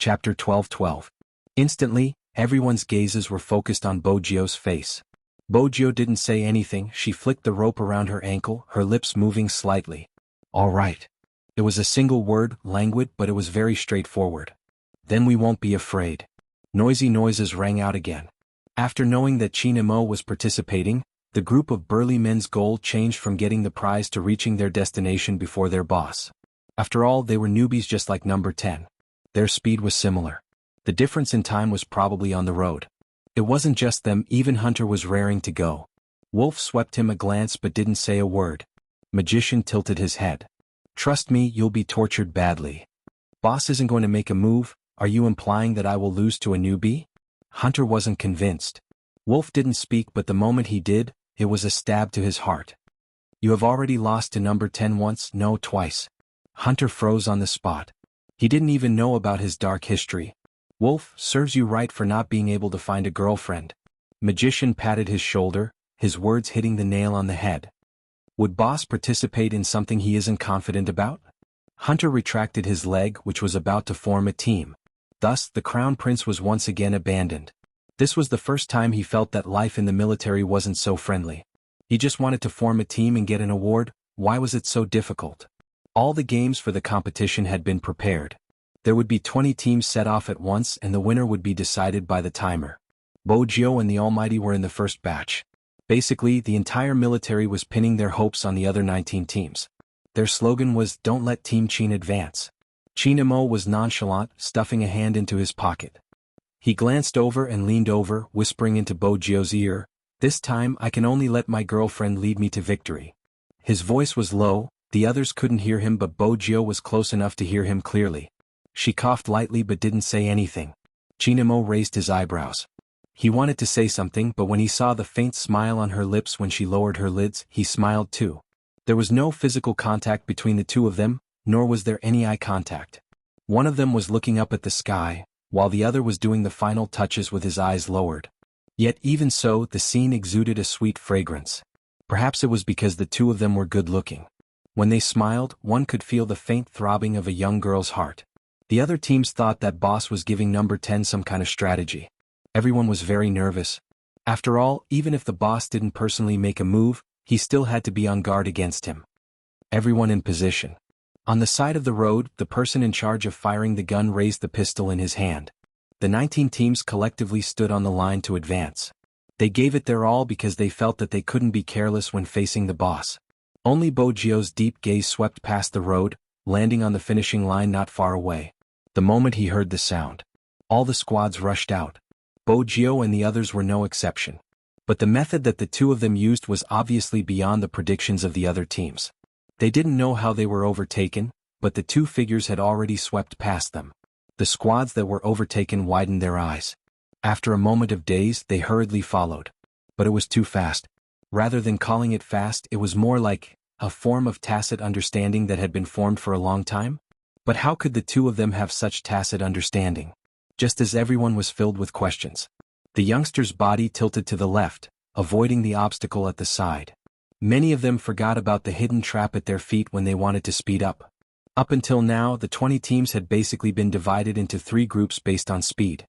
Chapter 12:12. Instantly, everyone's gazes were focused on Bojio's face. Bojo didn't say anything. She flicked the rope around her ankle, her lips moving slightly. "All right." It was a single word, languid, but it was very straightforward. "Then we won't be afraid." Noisy noises rang out again. After knowing that Chinamo was participating, the group of burly men's goal changed from getting the prize to reaching their destination before their boss. After all, they were newbies just like number 10. Their speed was similar. The difference in time was probably on the road. It wasn't just them, even Hunter was raring to go. Wolf swept him a glance but didn't say a word. Magician tilted his head. "Trust me, you'll be tortured badly." "Boss isn't going to make a move. Are you implying that I will lose to a newbie?" Hunter wasn't convinced. Wolf didn't speak, but the moment he did, it was a stab to his heart. "You have already lost to number 10 once, no, twice." Hunter froze on the spot. He didn't even know about his dark history. "Wolf, serves you right for not being able to find a girlfriend." Magician patted his shoulder, his words hitting the nail on the head. "Would boss participate in something he isn't confident about?" Hunter retracted his leg, which was about to form a team. Thus, the Crown Prince was once again abandoned. This was the first time he felt that life in the military wasn't so friendly. He just wanted to form a team and get an award. Why was it so difficult? All the games for the competition had been prepared. There would be 20 teams set off at once and the winner would be decided by the timer. Bojio and the Almighty were in the first batch. Basically, the entire military was pinning their hopes on the other 19 teams. Their slogan was, "Don't let Team Chin advance." Chinamo was nonchalant, stuffing a hand into his pocket. He glanced over and leaned over, whispering into Bojio's ear, "This time I can only let my girlfriend lead me to victory." His voice was low, the others couldn't hear him but Bojio was close enough to hear him clearly. She coughed lightly but didn't say anything. Chinamo raised his eyebrows. He wanted to say something, but when he saw the faint smile on her lips when she lowered her lids, he smiled too. There was no physical contact between the two of them, nor was there any eye contact. One of them was looking up at the sky, while the other was doing the final touches with his eyes lowered. Yet even so, the scene exuded a sweet fragrance. Perhaps it was because the two of them were good-looking. When they smiled, one could feel the faint throbbing of a young girl's heart. The other teams thought that boss was giving number 10 some kind of strategy. Everyone was very nervous. After all, even if the boss didn't personally make a move, he still had to be on guard against him. Everyone in position. On the side of the road, the person in charge of firing the gun raised the pistol in his hand. The 19 teams collectively stood on the line to advance. They gave it their all because they felt that they couldn't be careless when facing the boss. Only Bojio's deep gaze swept past the road, landing on the finishing line not far away. The moment he heard the sound, all the squads rushed out. Bojio and the others were no exception. But the method that the two of them used was obviously beyond the predictions of the other teams. They didn't know how they were overtaken, but the two figures had already swept past them. The squads that were overtaken widened their eyes. After a moment of daze, they hurriedly followed. But it was too fast. Rather than calling it fast, it was more like a form of tacit understanding that had been formed for a long time. But how could the two of them have such tacit understanding? Just as everyone was filled with questions. The youngster's body tilted to the left, avoiding the obstacle at the side. Many of them forgot about the hidden trap at their feet when they wanted to speed up. Up until now, the 20 teams had basically been divided into 3 groups based on speed.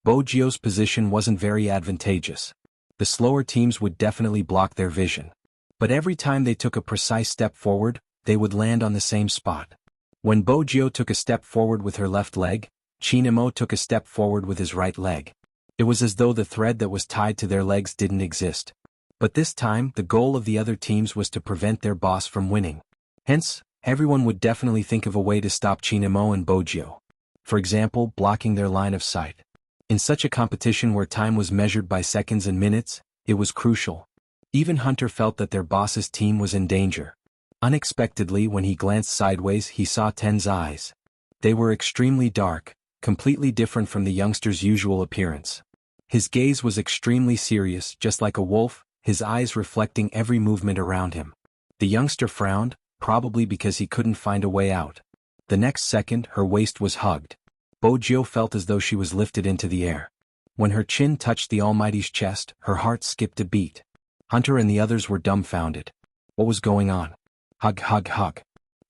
Bojio's position wasn't very advantageous. The slower teams would definitely block their vision. But every time they took a precise step forward, they would land on the same spot. When Bojio took a step forward with her left leg, Chinamo took a step forward with his right leg. It was as though the thread that was tied to their legs didn't exist. But this time, the goal of the other teams was to prevent their boss from winning. Hence, everyone would definitely think of a way to stop Chinamo and Bojio. For example, blocking their line of sight. In such a competition where time was measured by seconds and minutes, it was crucial. Even Hunter felt that their boss's team was in danger. Unexpectedly, when he glanced sideways, he saw Ten's eyes. They were extremely dark, completely different from the youngster's usual appearance. His gaze was extremely serious, just like a wolf, his eyes reflecting every movement around him. The youngster frowned, probably because he couldn't find a way out. The next second, her waist was hugged. Bojio felt as though she was lifted into the air. When her chin touched the Almighty's chest, her heart skipped a beat. Hunter and the others were dumbfounded. What was going on? Hug, hug, hug.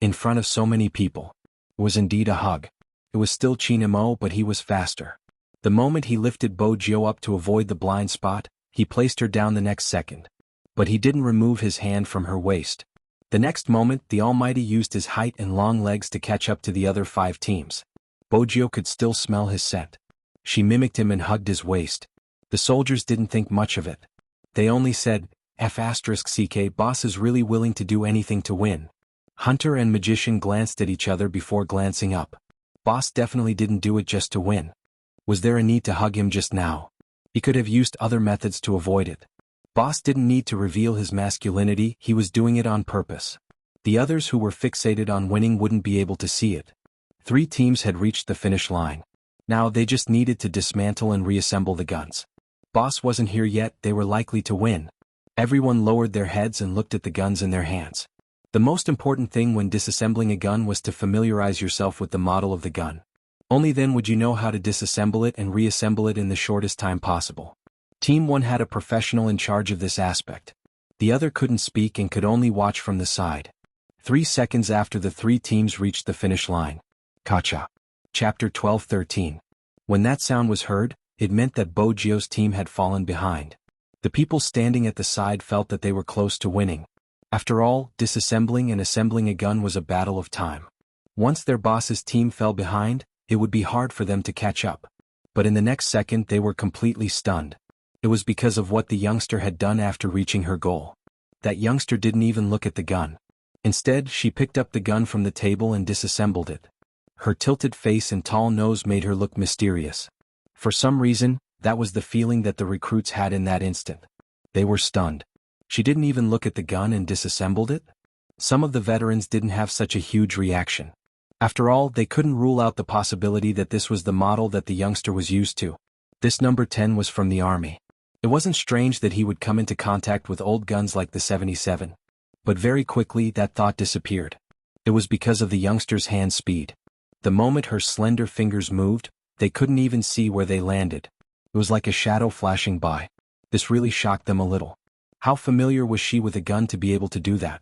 In front of so many people. It was indeed a hug. It was still Chinamo, but he was faster. The moment he lifted Bojio up to avoid the blind spot, he placed her down the next second. But he didn't remove his hand from her waist. The next moment, the Almighty used his height and long legs to catch up to the other 5 teams. Bojio could still smell his scent. She mimicked him and hugged his waist. The soldiers didn't think much of it. They only said, F***ck, boss is really willing to do anything to win. Hunter and Magician glanced at each other before glancing up. Boss definitely didn't do it just to win. Was there a need to hug him just now? He could have used other methods to avoid it. Boss didn't need to reveal his masculinity, he was doing it on purpose. The others who were fixated on winning wouldn't be able to see it. 3 teams had reached the finish line. Now they just needed to dismantle and reassemble the guns. Boss wasn't here yet, they were likely to win. Everyone lowered their heads and looked at the guns in their hands. The most important thing when disassembling a gun was to familiarize yourself with the model of the gun. Only then would you know how to disassemble it and reassemble it in the shortest time possible. Team 1 had a professional in charge of this aspect. The other couldn't speak and could only watch from the side. 3 seconds after the 3 teams reached the finish line. Kacha. Chapter 12:13. When that sound was heard, it meant that Bojio's team had fallen behind. The people standing at the side felt that they were close to winning. After all, disassembling and assembling a gun was a battle of time. Once their boss's team fell behind, it would be hard for them to catch up. But in the next second they were completely stunned. It was because of what the youngster had done after reaching her goal. That youngster didn't even look at the gun. Instead, she picked up the gun from the table and disassembled it. Her tilted face and tall nose made her look mysterious. For some reason, that was the feeling that the recruits had in that instant. They were stunned. She didn't even look at the gun and disassembled it? Some of the veterans didn't have such a huge reaction. After all, they couldn't rule out the possibility that this was the model that the youngster was used to. This number 10 was from the army. It wasn't strange that he would come into contact with old guns like the 77. But very quickly that thought disappeared. It was because of the youngster's hand speed. The moment her slender fingers moved, they couldn't even see where they landed. It was like a shadow flashing by. This really shocked them a little. How familiar was she with a gun to be able to do that?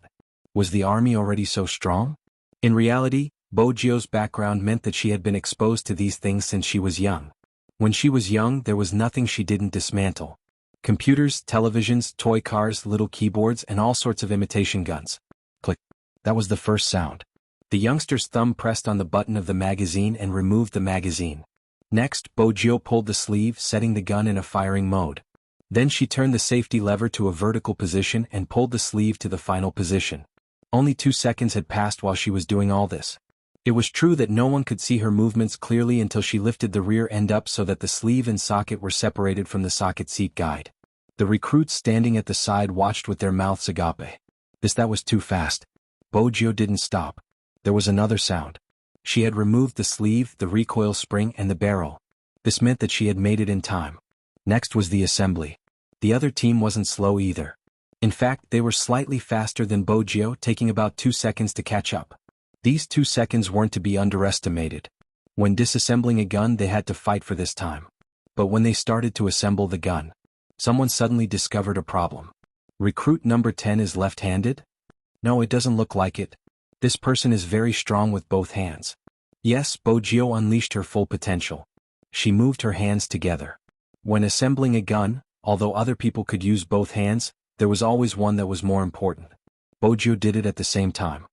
Was the army already so strong? In reality, Bojio's background meant that she had been exposed to these things since she was young. When she was young, there was nothing she didn't dismantle. Computers, televisions, toy cars, little keyboards, and all sorts of imitation guns. Click. That was the first sound. The youngster's thumb pressed on the button of the magazine and removed the magazine. Next, Bojio pulled the sleeve, setting the gun in a firing mode. Then she turned the safety lever to a vertical position and pulled the sleeve to the final position. Only 2 seconds had passed while she was doing all this. It was true that no one could see her movements clearly until she lifted the rear end up so that the sleeve and socket were separated from the socket seat guide. The recruits standing at the side watched with their mouths agape. That was too fast. Bojio didn't stop. There was another sound. She had removed the sleeve, the recoil spring, and the barrel. This meant that she had made it in time. Next was the assembly. The other team wasn't slow either. In fact, they were slightly faster than Bojio, taking about 2 seconds to catch up. These 2 seconds weren't to be underestimated. When disassembling a gun, they had to fight for this time. But when they started to assemble the gun, someone suddenly discovered a problem. Recruit number 10 is left-handed? No, it doesn't look like it. This person is very strong with both hands. Yes, Bojio unleashed her full potential. She moved her hands together. When assembling a gun, although other people could use both hands, there was always one that was more important. Bojio did it at the same time.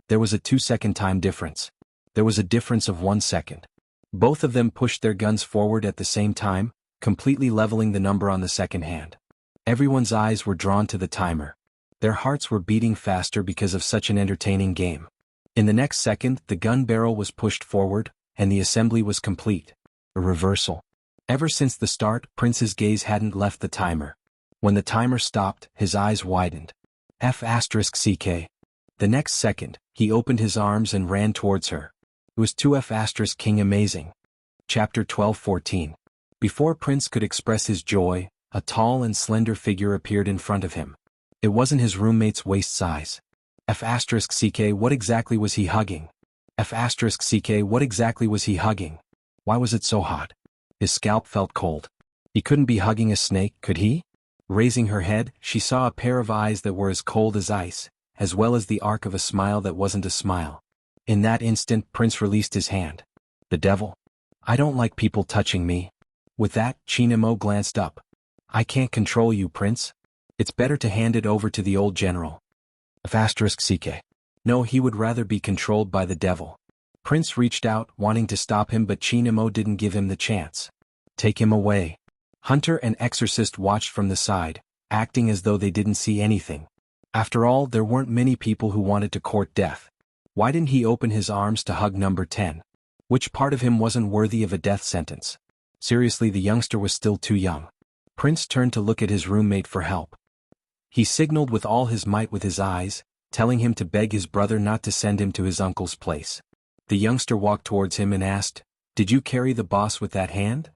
There was a 2-second time difference. There was a difference of 1 second. Both of them pushed their guns forward at the same time, completely leveling the number on the second hand. Everyone's eyes were drawn to the timer. Their hearts were beating faster because of such an entertaining game. In the next second, the gun barrel was pushed forward, and the assembly was complete. A reversal. Ever since the start, Prince's gaze hadn't left the timer. When the timer stopped, his eyes widened. F***ck. The next second, he opened his arms and ran towards her. It was 2F***king amazing. Chapter 12:14. Before Prince could express his joy, a tall and slender figure appeared in front of him. It wasn't his roommate's waist size. F***ck, what exactly was he hugging? F***ck, what exactly was he hugging? Why was it so hot? His scalp felt cold. He couldn't be hugging a snake, could he? Raising her head, she saw a pair of eyes that were as cold as ice, as well as the arc of a smile that wasn't a smile. In that instant, Prince released his hand. The devil? I don't like people touching me. With that, Xianxia glanced up. I can't control you, Prince. It's better to hand it over to the old general. *CK. No, he would rather be controlled by the devil. Prince reached out, wanting to stop him, but Xianxia didn't give him the chance. Take him away. Hunter and Exorcist watched from the side, acting as though they didn't see anything. After all, there weren't many people who wanted to court death. Why didn't he open his arms to hug number 10? Which part of him wasn't worthy of a death sentence? Seriously, the youngster was still too young. Prince turned to look at his roommate for help. He signaled with all his might with his eyes, telling him to beg his brother not to send him to his uncle's place. The youngster walked towards him and asked, "Did you carry the boss with that hand?"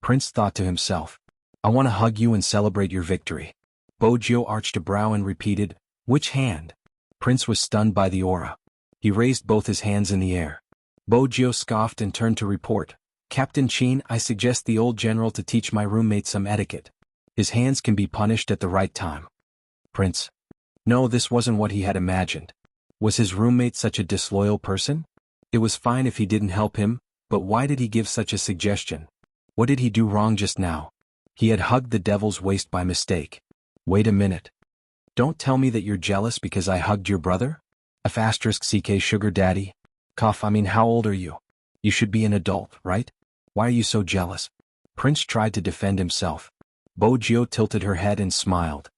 Prince thought to himself, "I want to hug you and celebrate your victory." Bojio arched a brow and repeated, "Which hand?" Prince was stunned by the aura. He raised both his hands in the air. Bojio scoffed and turned to report, "Captain Qin, I suggest the old general to teach my roommate some etiquette. His hands can be punished at the right time." Prince. No, this wasn't what he had imagined. Was his roommate such a disloyal person? It was fine if he didn't help him, but why did he give such a suggestion? What did he do wrong just now? He had hugged the devil's waist by mistake. Wait a minute. Don't tell me that you're jealous because I hugged your brother? *CK sugar daddy. How old are you? You should be an adult, right? Why are you so jealous? Prince tried to defend himself. Bojio tilted her head and smiled.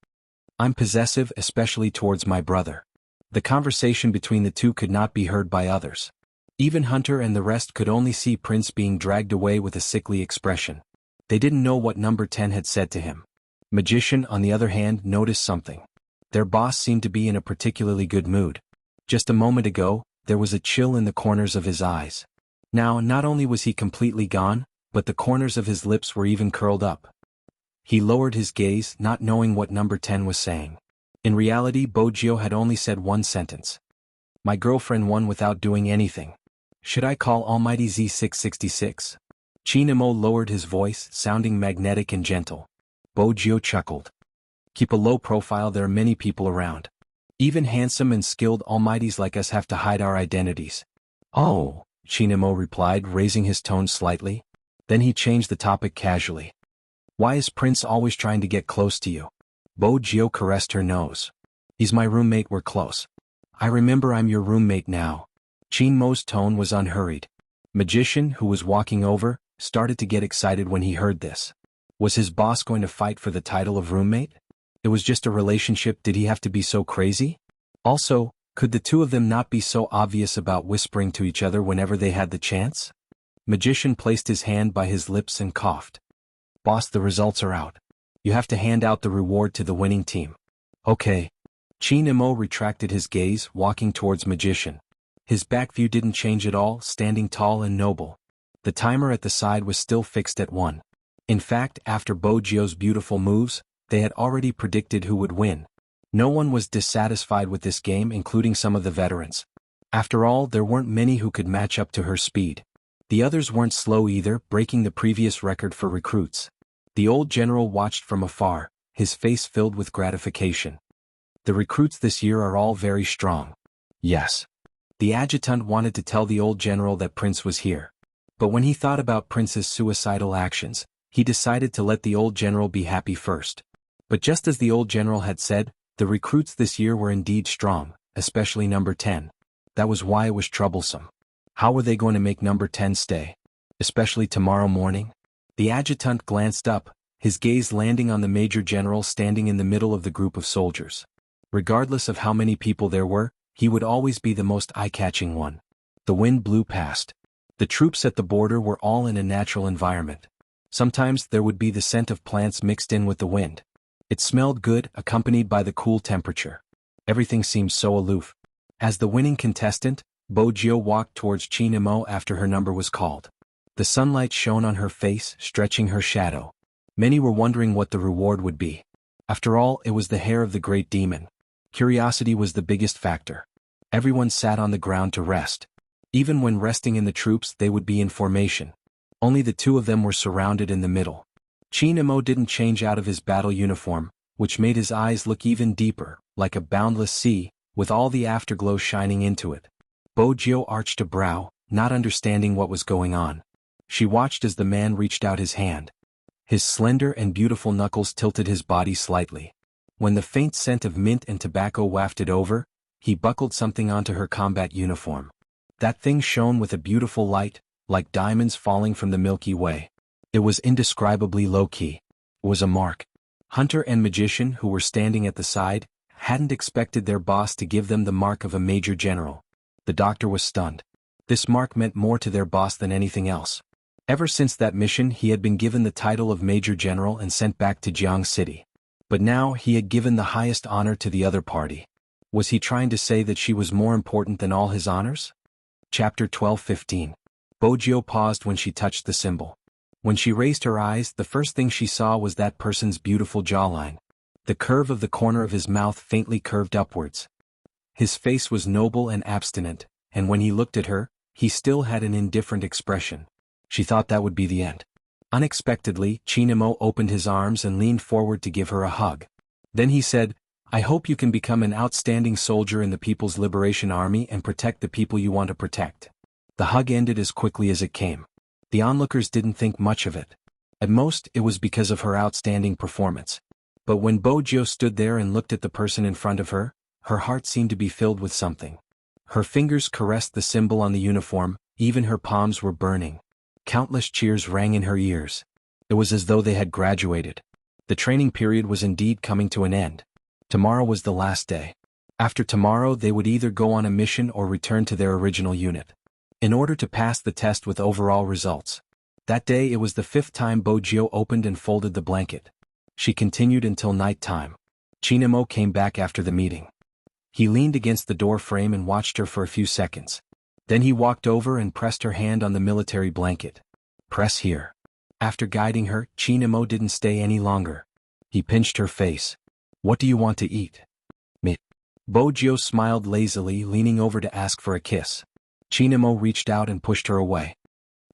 I'm possessive, especially towards my brother. The conversation between the two could not be heard by others. Even Hunter and the rest could only see Prince being dragged away with a sickly expression. They didn't know what number 10 had said to him. Magician, on the other hand, noticed something. Their boss seemed to be in a particularly good mood. Just a moment ago, there was a chill in the corners of his eyes. Now, not only was he completely gone, but the corners of his lips were even curled up. He lowered his gaze, not knowing what number 10 was saying. In reality, Bojio had only said one sentence. My girlfriend won without doing anything. Should I call Almighty Z666? Xianxia lowered his voice, sounding magnetic and gentle. Bojio chuckled. Keep a low profile, there are many people around. Even handsome and skilled almighties like us have to hide our identities. Oh, Xianxia replied, raising his tone slightly. Then he changed the topic casually. Why is Prince always trying to get close to you? Bojio caressed her nose. He's my roommate, we're close. I remember I'm your roommate now. Xianxia's tone was unhurried. Magician, who was walking over, started to get excited when he heard this. Was his boss going to fight for the title of roommate? It was just a relationship, did he have to be so crazy? Also, could the two of them not be so obvious about whispering to each other whenever they had the chance? Magician placed his hand by his lips and coughed. Boss, the results are out. You have to hand out the reward to the winning team. Okay. Xianxia retracted his gaze, walking towards Magician. His back view didn't change at all, standing tall and noble. The timer at the side was still fixed at 1. In fact, after Bojio's beautiful moves, they had already predicted who would win. No one was dissatisfied with this game, including some of the veterans. After all, there weren't many who could match up to her speed. The others weren't slow either, breaking the previous record for recruits. The old general watched from afar, his face filled with gratification. The recruits this year are all very strong. Yes. The adjutant wanted to tell the old general that Prince was here. But when he thought about Prince's suicidal actions, he decided to let the old general be happy first. But just as the old general had said, the recruits this year were indeed strong, especially number 10. That was why it was troublesome. How were they going to make number 10 stay? Especially tomorrow morning? The adjutant glanced up, his gaze landing on the major general standing in the middle of the group of soldiers. Regardless of how many people there were, he would always be the most eye-catching one. The wind blew past. The troops at the border were all in a natural environment. Sometimes there would be the scent of plants mixed in with the wind. It smelled good, accompanied by the cool temperature. Everything seemed so aloof. As the winning contestant, Bojio walked towards Xianxia after her number was called. The sunlight shone on her face, stretching her shadow. Many were wondering what the reward would be. After all, it was the hair of the great demon. Curiosity was the biggest factor. Everyone sat on the ground to rest. Even when resting in the troops, they would be in formation. Only the two of them were surrounded in the middle. Xianxia didn't change out of his battle uniform, which made his eyes look even deeper, like a boundless sea, with all the afterglow shining into it. Bojio arched a brow, not understanding what was going on. She watched as the man reached out his hand. His slender and beautiful knuckles tilted his body slightly. When the faint scent of mint and tobacco wafted over, he buckled something onto her combat uniform. That thing shone with a beautiful light, like diamonds falling from the Milky Way. It was indescribably low-key. It was a mark. Hunter and magician who were standing at the side hadn't expected their boss to give them the mark of a major general. The doctor was stunned. This mark meant more to their boss than anything else. Ever since that mission he had been given the title of Major General and sent back to Jianghu City. But now he had given the highest honor to the other party. Was he trying to say that she was more important than all his honors? Chapter 12:15. Bojiu paused when she touched the symbol. When she raised her eyes, the first thing she saw was that person's beautiful jawline. The curve of the corner of his mouth faintly curved upwards. His face was noble and abstinent, and when he looked at her, he still had an indifferent expression. She thought that would be the end. Unexpectedly, Chinamo opened his arms and leaned forward to give her a hug. Then he said, "I hope you can become an outstanding soldier in the People's Liberation Army and protect the people you want to protect." The hug ended as quickly as it came. The onlookers didn't think much of it. At most, it was because of her outstanding performance. But when Bojiu stood there and looked at the person in front of her, her heart seemed to be filled with something. Her fingers caressed the symbol on the uniform, even her palms were burning. Countless cheers rang in her ears. It was as though they had graduated. The training period was indeed coming to an end. Tomorrow was the last day. After tomorrow they would either go on a mission or return to their original unit. In order to pass the test with overall results. That day it was the 5th time Bojiu opened and folded the blanket. She continued until night time. Chinamo came back after the meeting. He leaned against the door frame and watched her for a few seconds. Then he walked over and pressed her hand on the military blanket. "Press here." After guiding her, Chinamo didn't stay any longer. He pinched her face. "What do you want to eat?" "Meat." Bojiu smiled lazily, leaning over to ask for a kiss. Chinamo reached out and pushed her away.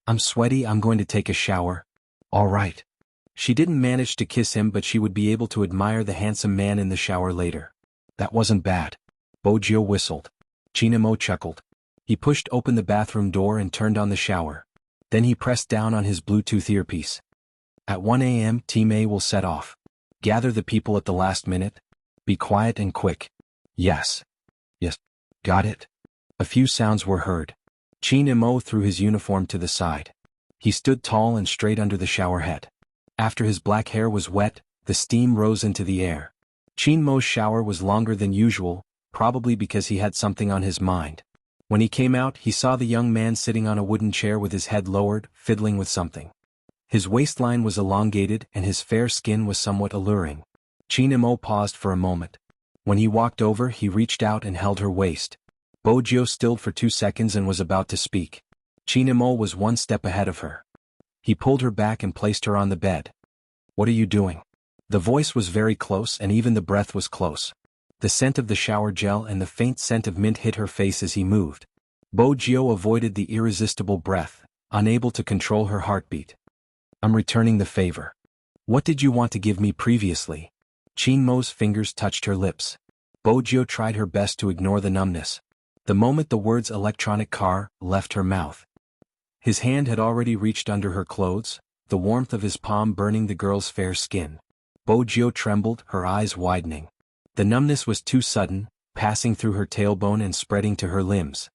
"I'm sweaty, I'm going to take a shower." "All right." She didn't manage to kiss him, but she would be able to admire the handsome man in the shower later. "That wasn't bad." Bojiu whistled. Chinamo chuckled. He pushed open the bathroom door and turned on the shower. Then he pressed down on his Bluetooth earpiece. "At 1 a.m. Team A will set off. Gather the people at the last minute. Be quiet and quick." "Yes." "Yes." "Got it." A few sounds were heard. Chinamo threw his uniform to the side. He stood tall and straight under the shower head. After his black hair was wet, the steam rose into the air. Chinmo's shower was longer than usual, probably because he had something on his mind. When he came out, he saw the young man sitting on a wooden chair with his head lowered, fiddling with something. His waistline was elongated and his fair skin was somewhat alluring. Chinamo paused for a moment. When he walked over, he reached out and held her waist. Bojiu stilled for 2 seconds and was about to speak. Chinamo was one step ahead of her. He pulled her back and placed her on the bed. "What are you doing?" The voice was very close and even the breath was close. The scent of the shower gel and the faint scent of mint hit her face as he moved. Bojiu avoided the irresistible breath, unable to control her heartbeat. "I'm returning the favor." "What did you want to give me previously?" Chinmo's fingers touched her lips. Bojiu tried her best to ignore the numbness. The moment the words "electronic car" left her mouth, his hand had already reached under her clothes, the warmth of his palm burning the girl's fair skin. Bojiu trembled, her eyes widening. The numbness was too sudden, passing through her tailbone and spreading to her limbs.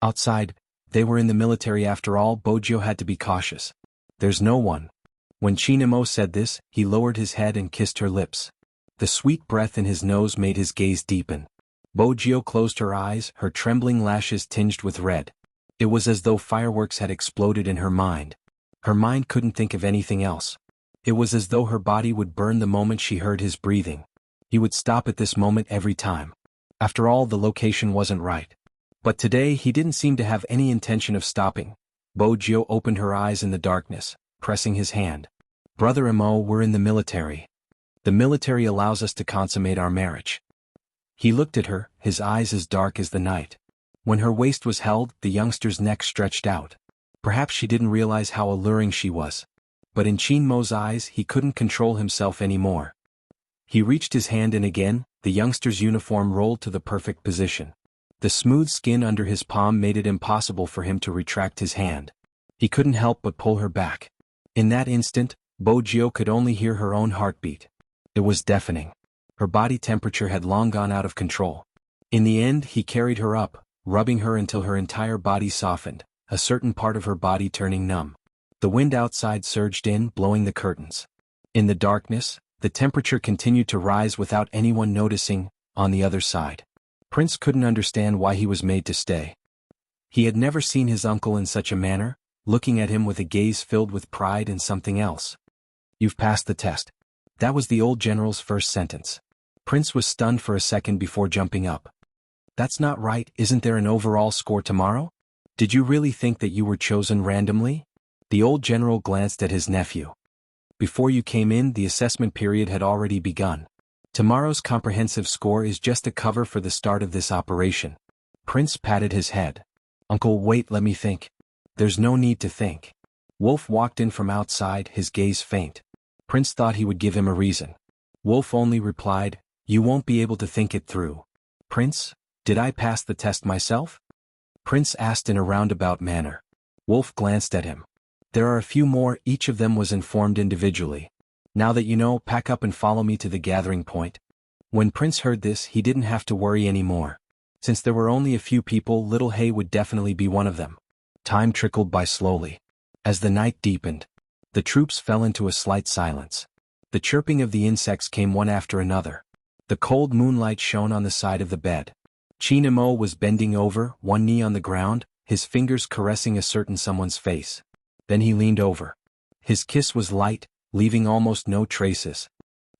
Outside, they were in the military after all. Bojiu had to be cautious. "There's no one." When Chinamo said this, he lowered his head and kissed her lips. The sweet breath in his nose made his gaze deepen. Bojiu closed her eyes, her trembling lashes tinged with red. It was as though fireworks had exploded in her mind. Her mind couldn't think of anything else. It was as though her body would burn the moment she heard his breathing. He would stop at this moment every time. After all, the location wasn't right. But today he didn't seem to have any intention of stopping. Bojiu opened her eyes in the darkness, pressing his hand. "Brother Mo, we're in the military. The military allows us to consummate our marriage." He looked at her, his eyes as dark as the night. When her waist was held, the youngster's neck stretched out. Perhaps she didn't realize how alluring she was. But in Chinmo's eyes, he couldn't control himself anymore. He reached his hand in again, the youngster's uniform rolled to the perfect position. The smooth skin under his palm made it impossible for him to retract his hand. He couldn't help but pull her back. In that instant, Bojio could only hear her own heartbeat. It was deafening. Her body temperature had long gone out of control. In the end, he carried her up, rubbing her until her entire body softened, a certain part of her body turning numb. The wind outside surged in, blowing the curtains. In the darkness, the temperature continued to rise without anyone noticing. On the other side, Prince couldn't understand why he was made to stay. He had never seen his uncle in such a manner, looking at him with a gaze filled with pride and something else. "You've passed the test." That was the old general's first sentence. Prince was stunned for a second before jumping up. "That's not right, isn't there an overall score tomorrow? Did you really think that you were chosen randomly?" The old general glanced at his nephew. "Before you came in, the assessment period had already begun. Tomorrow's comprehensive score is just a cover for the start of this operation." Prince patted his head. "Uncle, wait, let me think." "There's no need to think." Wolf walked in from outside, his gaze faint. Prince thought he would give him a reason. Wolf only replied, "You won't be able to think it through." "Prince, did I pass the test myself?" Prince asked in a roundabout manner. Wolf glanced at him. "There are a few more, each of them was informed individually. Now that you know, pack up and follow me to the gathering point." When Prince heard this, he didn't have to worry anymore. Since there were only a few people, Little Hay would definitely be one of them. Time trickled by slowly. As the night deepened, the troops fell into a slight silence. The chirping of the insects came one after another. The cold moonlight shone on the side of the bed. Chinamo was bending over, one knee on the ground, his fingers caressing a certain someone's face. Then he leaned over. His kiss was light, leaving almost no traces.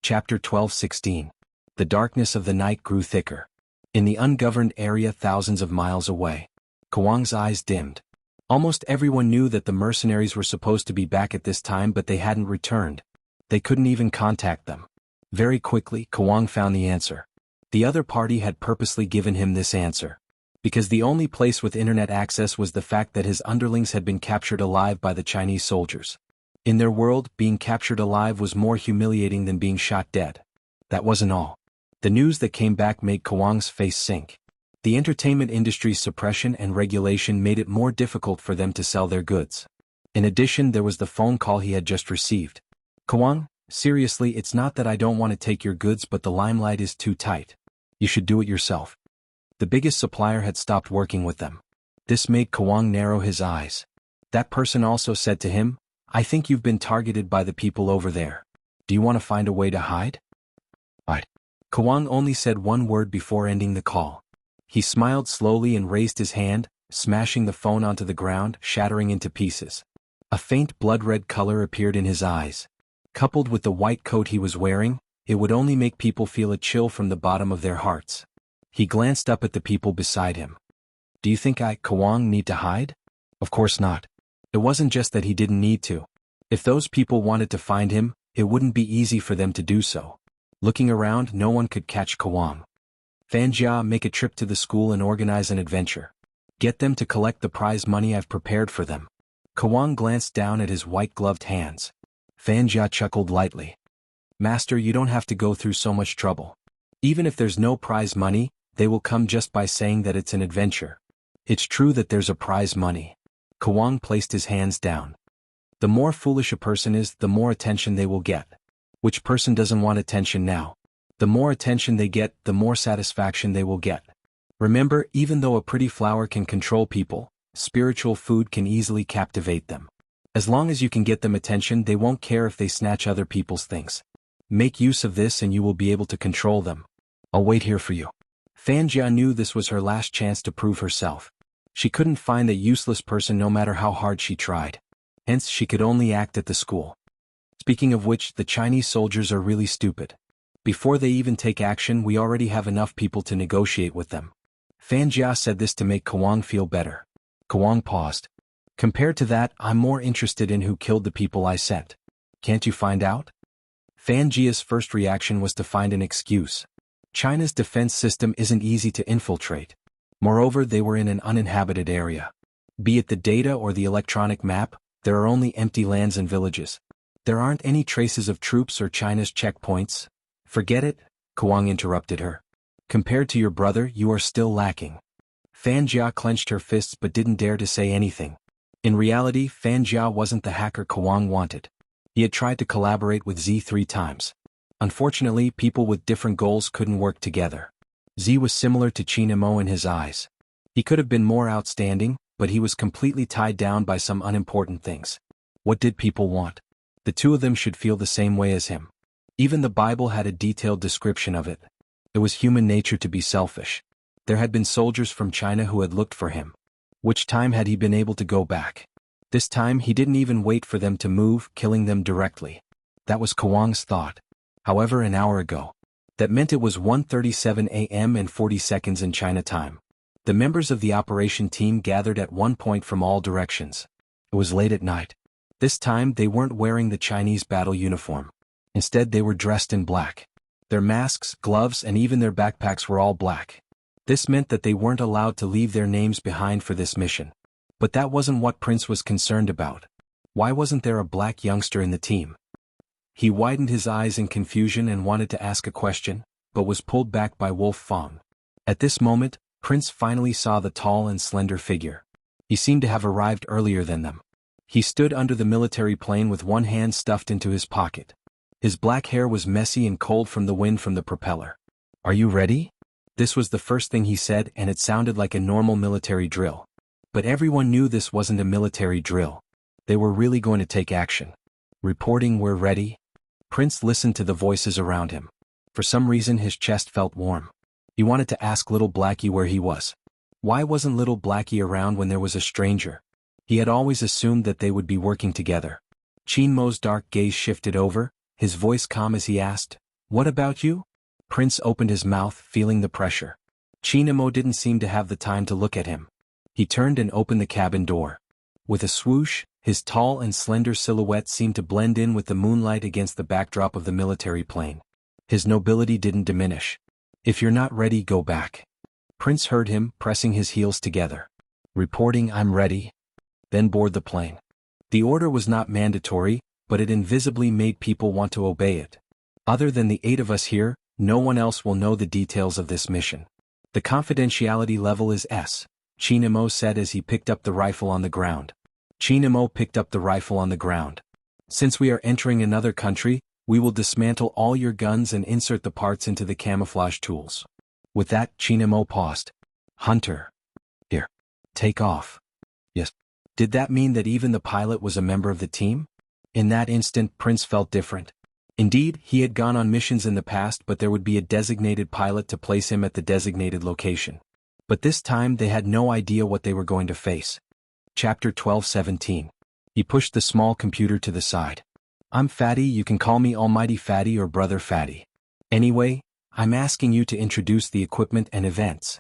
Chapter 12:16. The darkness of the night grew thicker. In the ungoverned area thousands of miles away, Kawang's eyes dimmed. Almost everyone knew that the mercenaries were supposed to be back at this time, but they hadn't returned. They couldn't even contact them. Very quickly, Kawang found the answer. The other party had purposely given him this answer, because the only place with internet access was the fact that his underlings had been captured alive by the Chinese soldiers. In their world, being captured alive was more humiliating than being shot dead. That wasn't all. The news that came back made Kawang's face sink. The entertainment industry's suppression and regulation made it more difficult for them to sell their goods. In addition, there was the phone call he had just received. "Kawang, seriously, it's not that I don't want to take your goods, but the limelight is too tight. You should do it yourself." The biggest supplier had stopped working with them. This made Kawang narrow his eyes. That person also said to him, "I think you've been targeted by the people over there. Do you want to find a way to hide?" "Hide." Kawang only said one word before ending the call. He smiled slowly and raised his hand, smashing the phone onto the ground, shattering into pieces. A faint blood-red color appeared in his eyes. Coupled with the white coat he was wearing, it would only make people feel a chill from the bottom of their hearts. He glanced up at the people beside him. "Do you think I, Kawang, need to hide?" Of course not. It wasn't just that he didn't need to. If those people wanted to find him, it wouldn't be easy for them to do so. Looking around, no one could catch Kawang. "Fanjia, make a trip to the school and organize an adventure. Get them to collect the prize money I've prepared for them." Kawang glanced down at his white-gloved hands. Fanjia chuckled lightly. "Master, you don't have to go through so much trouble. Even if there's no prize money, they will come just by saying that it's an adventure. It's true that there's a prize money." Kawang placed his hands down. "The more foolish a person is, the more attention they will get. Which person doesn't want attention now? The more attention they get, the more satisfaction they will get. Remember, even though a pretty flower can control people, spiritual food can easily captivate them. As long as you can get them attention, they won't care if they snatch other people's things. Make use of this and you will be able to control them. I'll wait here for you." Fanjia knew this was her last chance to prove herself. She couldn't find a useless person no matter how hard she tried. Hence, she could only act at the school. Speaking of which, the Chinese soldiers are really stupid. Before they even take action, we already have enough people to negotiate with them. Fanjia said this to make Kawang feel better. Kawang paused. "Compared to that, I'm more interested in who killed the people I sent. Can't you find out?" Fanjia's first reaction was to find an excuse. China's defense system isn't easy to infiltrate. Moreover, they were in an uninhabited area. Be it the data or the electronic map, there are only empty lands and villages. There aren't any traces of troops or China's checkpoints. "Forget it," Kawang interrupted her. "Compared to your brother, you are still lacking. Fanjia clenched her fists but didn't dare to say anything. In reality, Fanjia wasn't the hacker Xuang wanted. He had tried to collaborate with Z 3 times. Unfortunately, people with different goals couldn't work together. Z was similar to Chinamo in his eyes. He could have been more outstanding, but he was completely tied down by some unimportant things. What did people want? The two of them should feel the same way as him. Even the Bible had a detailed description of it. It was human nature to be selfish. There had been soldiers from China who had looked for him. Which time had he been able to go back? This time he didn't even wait for them to move, killing them directly. That was Xuang's thought. However, an hour ago. That meant it was 1:37 a.m. and 40 seconds in China time. The members of the operation team gathered at one point from all directions. It was late at night. This time they weren't wearing the Chinese battle uniform. Instead they were dressed in black. Their masks, gloves, and even their backpacks were all black. This meant that they weren't allowed to leave their names behind for this mission. But that wasn't what Prince was concerned about. Why wasn't there a black youngster in the team? He widened his eyes in confusion and wanted to ask a question, but was pulled back by Wolf Fong. At this moment, Prince finally saw the tall and slender figure. He seemed to have arrived earlier than them. He stood under the military plane with one hand stuffed into his pocket. His black hair was messy and cold from the wind from the propeller. "Are you ready?" This was the first thing he said, and it sounded like a normal military drill. But everyone knew this wasn't a military drill. They were really going to take action. "Reporting, we're ready." Prince listened to the voices around him. For some reason his chest felt warm. He wanted to ask Little Blackie where he was. Why wasn't Little Blackie around when there was a stranger? He had always assumed that they would be working together. Chinmo's dark gaze shifted over, his voice calm as he asked, "What about you?" Prince opened his mouth, feeling the pressure. Chinmo didn't seem to have the time to look at him. He turned and opened the cabin door. With a swoosh, his tall and slender silhouette seemed to blend in with the moonlight against the backdrop of the military plane. His nobility didn't diminish. "If you're not ready, go back." Prince heard him, pressing his heels together. "Reporting, I'm ready." Then board the plane. The order was not mandatory, but it invisibly made people want to obey it. Other than the 8 of us here, no one else will know the details of this mission. The confidentiality level is S, Chinamo said as he picked up the rifle on the ground. Chinamo picked up the rifle on the ground. "Since we are entering another country, we will dismantle all your guns and insert the parts into the camouflage tools." With that, Chinamo paused. "Hunter. Here. Take off." "Yes." Did that mean that even the pilot was a member of the team? In that instant, Prince felt different. Indeed, he had gone on missions in the past, but there would be a designated pilot to place him at the designated location. But this time they had no idea what they were going to face. Chapter 12:17. He pushed the small computer to the side. "I'm Fatty, you can call me Almighty Fatty or Brother Fatty. Anyway, I'm asking you to introduce the equipment and events."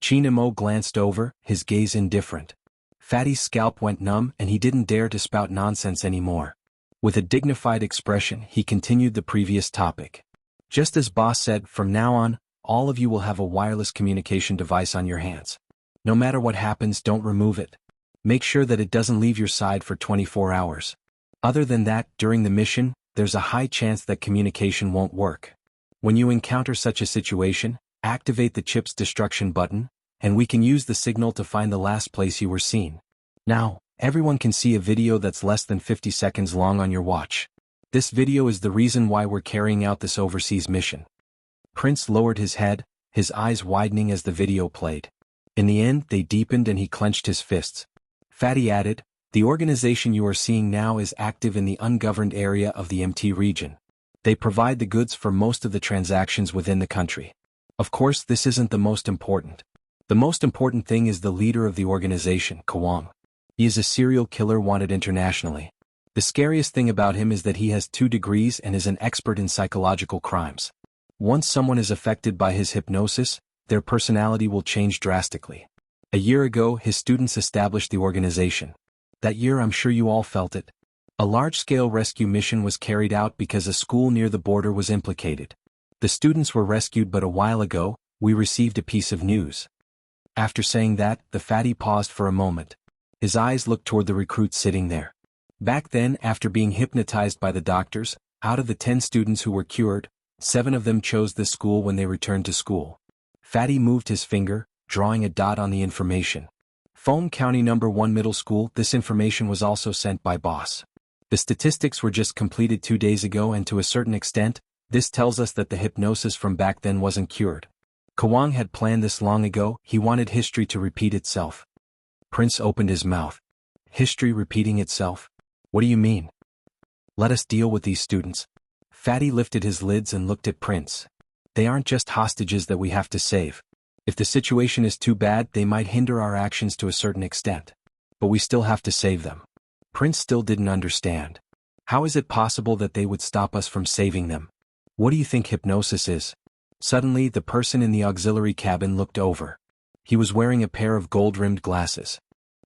Chinamo glanced over, his gaze indifferent. Fatty's scalp went numb and he didn't dare to spout nonsense anymore. With a dignified expression, he continued the previous topic. "Just as Boss said, from now on, all of you will have a wireless communication device on your hands. No matter what happens, don't remove it. Make sure that it doesn't leave your side for 24 hours. Other than that, during the mission, there's a high chance that communication won't work. When you encounter such a situation, activate the chip's destruction button, and we can use the signal to find the last place you were seen. Now, everyone can see a video that's less than 50 seconds long on your watch. This video is the reason why we're carrying out this overseas mission." Prince lowered his head, his eyes widening as the video played. In the end, they deepened and he clenched his fists. Fatty added, "The organization you are seeing now is active in the ungoverned area of the MT region. They provide the goods for most of the transactions within the country. Of course, this isn't the most important. The most important thing is the leader of the organization, Xuang. He is a serial killer wanted internationally. The scariest thing about him is that he has 2 degrees and is an expert in psychological crimes. Once someone is affected by his hypnosis, their personality will change drastically. A year ago, his students established the organization. That year, I'm sure you all felt it. A large-scale rescue mission was carried out because a school near the border was implicated. The students were rescued, but a while ago, we received a piece of news." After saying that, the Fatty paused for a moment. His eyes looked toward the recruits sitting there. Back then, after being hypnotized by the doctors, out of the 10 students who were cured, 7 of them chose this school when they returned to school. Fatty moved his finger, drawing a dot on the information. Foam County Number 1 Middle School. This information was also sent by boss. The statistics were just completed 2 days ago, and to a certain extent, this tells us that the hypnosis from back then wasn't cured. Xuanhuan had planned this long ago. He wanted history to repeat itself. Prince opened his mouth. History repeating itself? What do you mean? Let us deal with these students. Fatty lifted his lids and looked at Prince. They aren't just hostages that we have to save. If the situation is too bad, they might hinder our actions to a certain extent. But we still have to save them. Prince still didn't understand. How is it possible that they would stop us from saving them? What do you think hypnosis is? Suddenly, the person in the auxiliary cabin looked over. He was wearing a pair of gold-rimmed glasses.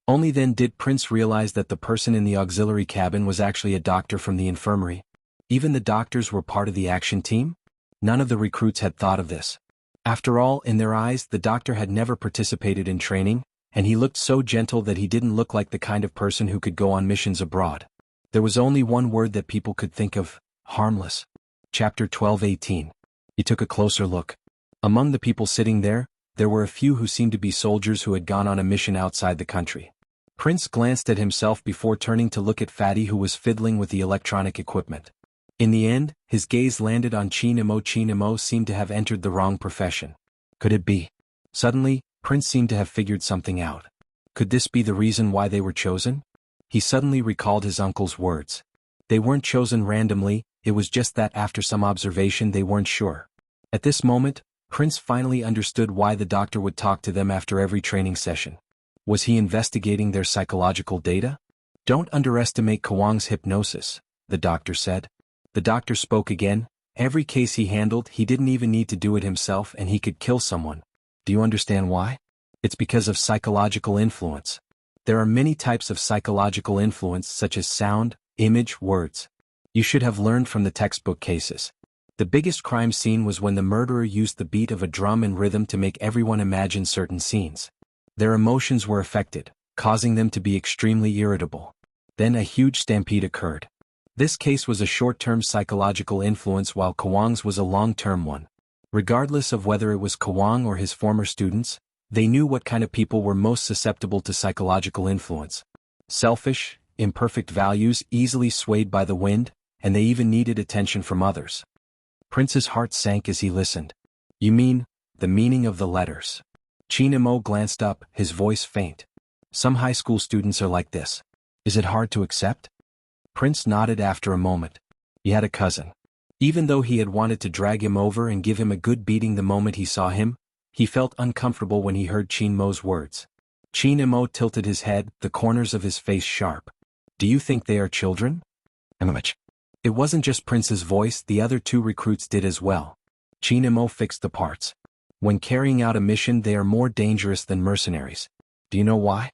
Only then did Prince realize that the person in the auxiliary cabin was actually a doctor from the infirmary. Even the doctors were part of the action team? None of the recruits had thought of this. After all, in their eyes, the doctor had never participated in training, and he looked so gentle that he didn't look like the kind of person who could go on missions abroad. There was only one word that people could think of: harmless. Chapter 12:18. He took a closer look. Among the people sitting there were a few who seemed to be soldiers who had gone on a mission outside the country. Prince glanced at himself before turning to look at Fatty, who was fiddling with the electronic equipment. In the end, his gaze landed on Xianxia. Xianxia seemed to have entered the wrong profession. Could it be? Suddenly, Prince seemed to have figured something out. Could this be the reason why they were chosen? He suddenly recalled his uncle's words. They weren't chosen randomly, it was just that after some observation they weren't sure. At this moment, Prince finally understood why the doctor would talk to them after every training session. Was he investigating their psychological data? Don't underestimate Xuanhuan's hypnosis, the doctor said. The doctor spoke again. Every case he handled, he didn't even need to do it himself, and he could kill someone. Do you understand why? It's because of psychological influence. There are many types of psychological influence, such as sound, image, words. You should have learned from the textbook cases. The biggest crime scene was when the murderer used the beat of a drum and rhythm to make everyone imagine certain scenes. Their emotions were affected, causing them to be extremely irritable. Then a huge stampede occurred. This case was a short-term psychological influence, while Xuanhuan's was a long-term one. Regardless of whether it was Xuanhuan or his former students, they knew what kind of people were most susceptible to psychological influence. Selfish, imperfect values, easily swayed by the wind, and they even needed attention from others. Prince's heart sank as he listened. You mean, the meaning of the letters? Xianxia glanced up, his voice faint. Some high school students are like this. Is it hard to accept? Prince nodded after a moment. He had a cousin. Even though he had wanted to drag him over and give him a good beating the moment he saw him, he felt uncomfortable when he heard Xianxia's words. Xianxia tilted his head, the corners of his face sharp. Do you think they are children? It wasn't just Prince's voice, the other two recruits did as well. Xianxia fixed the parts. When carrying out a mission, they are more dangerous than mercenaries. Do you know why?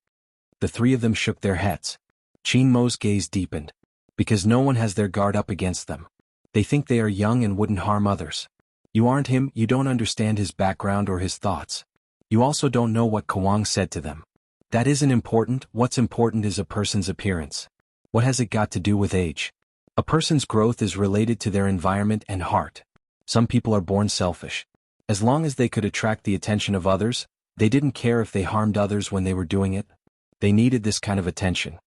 The three of them shook their heads. Xianxia's gaze deepened. Because no one has their guard up against them. They think they are young and wouldn't harm others. You aren't him, you don't understand his background or his thoughts. You also don't know what Xuanhuan said to them. That isn't important, what's important is a person's appearance. What has it got to do with age? A person's growth is related to their environment and heart. Some people are born selfish. As long as they could attract the attention of others, they didn't care if they harmed others when they were doing it. They needed this kind of attention.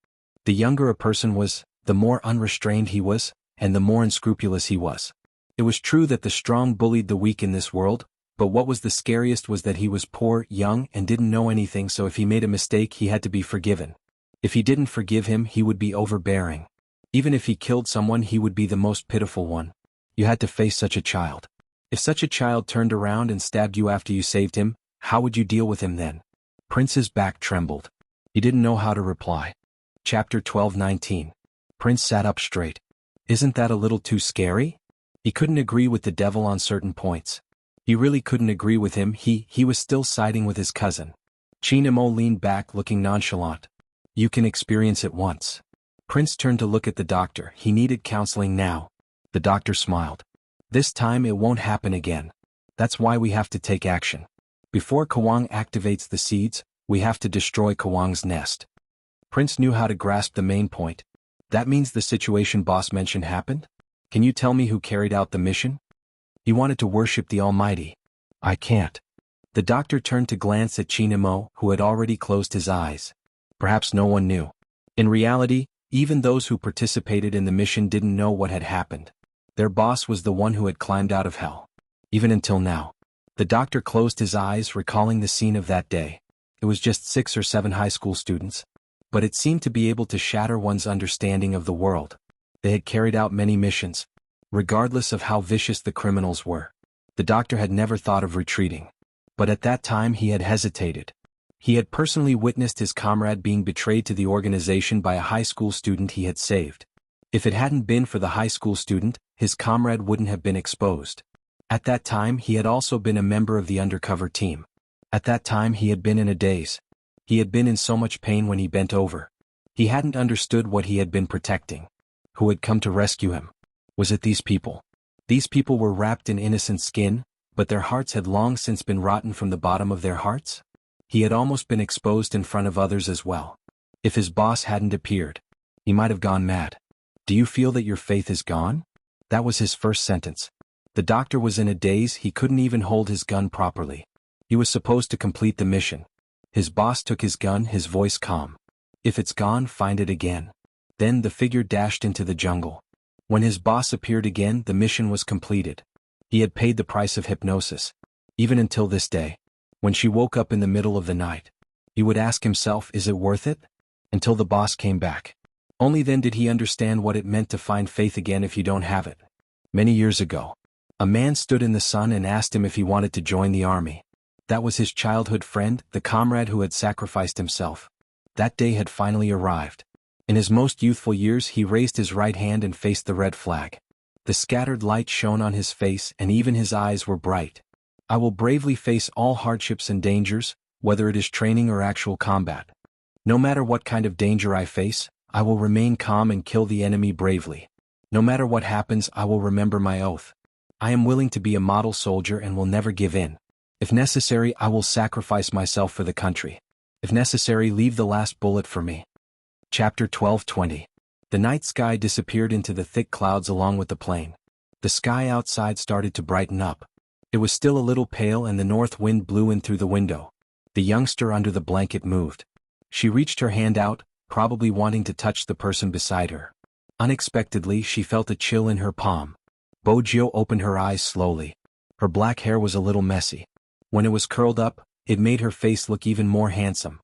The younger a person was, the more unrestrained he was, and the more unscrupulous he was. It was true that the strong bullied the weak in this world, but what was the scariest was that he was poor, young, and didn't know anything, so if he made a mistake he had to be forgiven. If he didn't forgive him, he would be overbearing. Even if he killed someone, he would be the most pitiful one. You had to face such a child. If such a child turned around and stabbed you after you saved him, how would you deal with him then? Prince's back trembled. He didn't know how to reply. Chapter 12:19. Prince sat up straight. Isn't that a little too scary? He couldn't agree with the devil on certain points. He really couldn't agree with him, he was still siding with his cousin. Xianxia leaned back, looking nonchalant. You can experience it once. Prince turned to look at the doctor. He needed counseling now. The doctor smiled. This time it won't happen again. That's why we have to take action. Before Xuanhuan activates the seeds, we have to destroy Xuanhuan's nest. Prince knew how to grasp the main point. That means the situation boss mentioned happened? Can you tell me who carried out the mission? He wanted to worship the Almighty. I can't. The doctor turned to glance at Chinamo, who had already closed his eyes. Perhaps no one knew. In reality, even those who participated in the mission didn't know what had happened. Their boss was the one who had climbed out of hell. Even until now. The doctor closed his eyes, recalling the scene of that day. It was just 6 or 7 high school students. But it seemed to be able to shatter one's understanding of the world. They had carried out many missions, regardless of how vicious the criminals were. The doctor had never thought of retreating. But at that time he had hesitated. He had personally witnessed his comrade being betrayed to the organization by a high school student he had saved. If it hadn't been for the high school student, his comrade wouldn't have been exposed. At that time he had also been a member of the undercover team. At that time he had been in a daze. He had been in so much pain when he bent over. He hadn't understood what he had been protecting. Who had come to rescue him? Was it these people? These people were wrapped in innocent skin, but their hearts had long since been rotten from the bottom of their hearts? He had almost been exposed in front of others as well. If his boss hadn't appeared, he might have gone mad. Do you feel that your faith is gone? That was his first sentence. The doctor was in a daze, he couldn't even hold his gun properly. He was supposed to complete the mission. His boss took his gun, his voice calm. If it's gone, find it again. Then the figure dashed into the jungle. When his boss appeared again, the mission was completed. He had paid the price of hypnosis. Even until this day, when she woke up in the middle of the night, he would ask himself, is it worth it? Until the boss came back. Only then did he understand what it meant to find faith again if you don't have it. Many years ago, a man stood in the sun and asked him if he wanted to join the army. That was his childhood friend, the comrade who had sacrificed himself. That day had finally arrived. In his most youthful years he raised his right hand and faced the red flag. The scattered light shone on his face and even his eyes were bright. I will bravely face all hardships and dangers, whether it is training or actual combat. No matter what kind of danger I face, I will remain calm and kill the enemy bravely. No matter what happens, I will remember my oath. I am willing to be a model soldier and will never give in. If necessary, I will sacrifice myself for the country. If necessary, leave the last bullet for me. Chapter 12:20. The night sky disappeared into the thick clouds along with the plane. The sky outside started to brighten up. It was still a little pale and the north wind blew in through the window. The youngster under the blanket moved. She reached her hand out, probably wanting to touch the person beside her. Unexpectedly, she felt a chill in her palm. Bojio opened her eyes slowly. Her black hair was a little messy. When it was curled up, it made her face look even more handsome.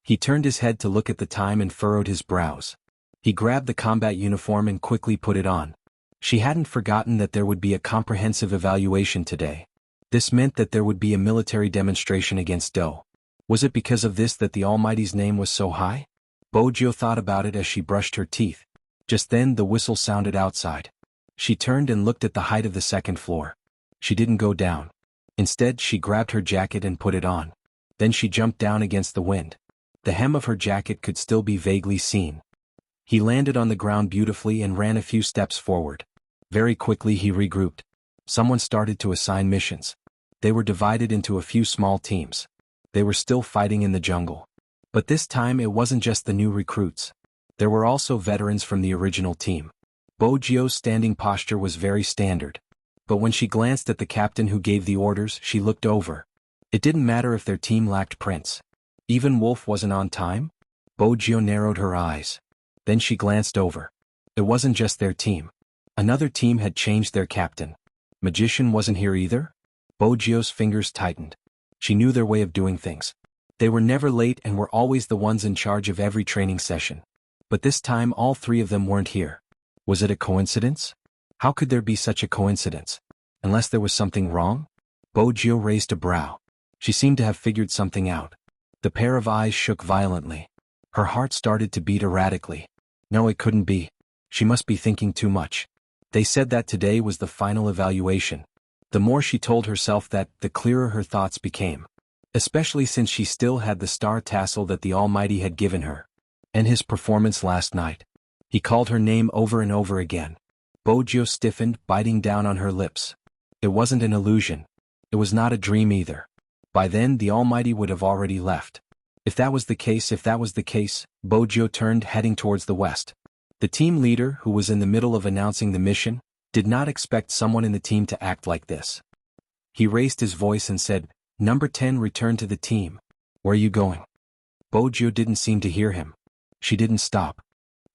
He turned his head to look at the time and furrowed his brows. He grabbed the combat uniform and quickly put it on. She hadn't forgotten that there would be a comprehensive evaluation today. This meant that there would be a military demonstration against Do. Was it because of this that the Almighty's name was so high? Bojio thought about it as she brushed her teeth. Just then the whistle sounded outside. She turned and looked at the height of the second floor. She didn't go down. Instead, she grabbed her jacket and put it on. Then she jumped down against the wind. The hem of her jacket could still be vaguely seen. He landed on the ground beautifully and ran a few steps forward. Very quickly he regrouped. Someone started to assign missions. They were divided into a few small teams. They were still fighting in the jungle. But this time it wasn't just the new recruits. There were also veterans from the original team. Bojio's standing posture was very standard. But when she glanced at the captain who gave the orders, she looked over. It didn't matter if their team lacked prints. Even Wolf wasn't on time? Bojio narrowed her eyes. Then she glanced over. It wasn't just their team. Another team had changed their captain. Magician wasn't here either? Bojio's fingers tightened. She knew their way of doing things. They were never late and were always the ones in charge of every training session. But this time all 3 of them weren't here. Was it a coincidence? How could there be such a coincidence? Unless there was something wrong? Bojio raised a brow. She seemed to have figured something out. The pair of eyes shook violently. Her heart started to beat erratically. No, it couldn't be. She must be thinking too much. They said that today was the final evaluation. The more she told herself that, the clearer her thoughts became. Especially since she still had the star tassel that the Almighty had given her. And his performance last night. He called her name over and over again. Bojio stiffened, biting down on her lips. It wasn't an illusion. It was not a dream either. By then the Almighty would have already left. If that was the case, Bojio turned, heading towards the west. The team leader, who was in the middle of announcing the mission, did not expect someone in the team to act like this. He raised his voice and said, Number 10 returned to the team. Where are you going? Bojio didn't seem to hear him. She didn't stop.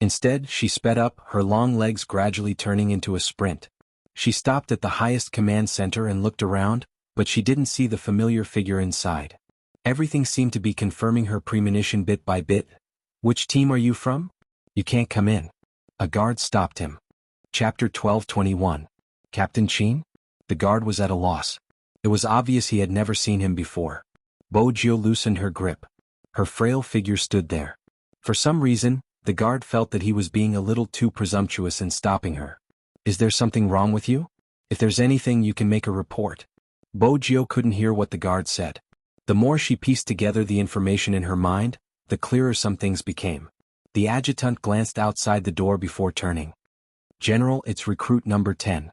Instead, she sped up, her long legs gradually turning into a sprint. She stopped at the highest command center and looked around, but she didn't see the familiar figure inside. Everything seemed to be confirming her premonition bit by bit. Which team are you from? You can't come in. A guard stopped him. Chapter 12:21. Captain Qin? The guard was at a loss. It was obvious he had never seen him before. Bojio loosened her grip. Her frail figure stood there. For some reason, the guard felt that he was being a little too presumptuous in stopping her. Is there something wrong with you? If there's anything, you can make a report. Bojio couldn't hear what the guard said. The more she pieced together the information in her mind, the clearer some things became. The adjutant glanced outside the door before turning. General, it's recruit number 10.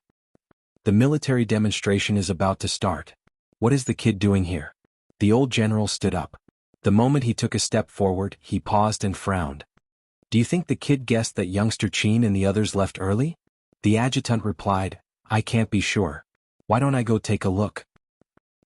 The military demonstration is about to start. What is the kid doing here? The old general stood up. The moment he took a step forward, he paused and frowned. Do you think the kid guessed that youngster Qin and the others left early? The adjutant replied, I can't be sure. Why don't I go take a look?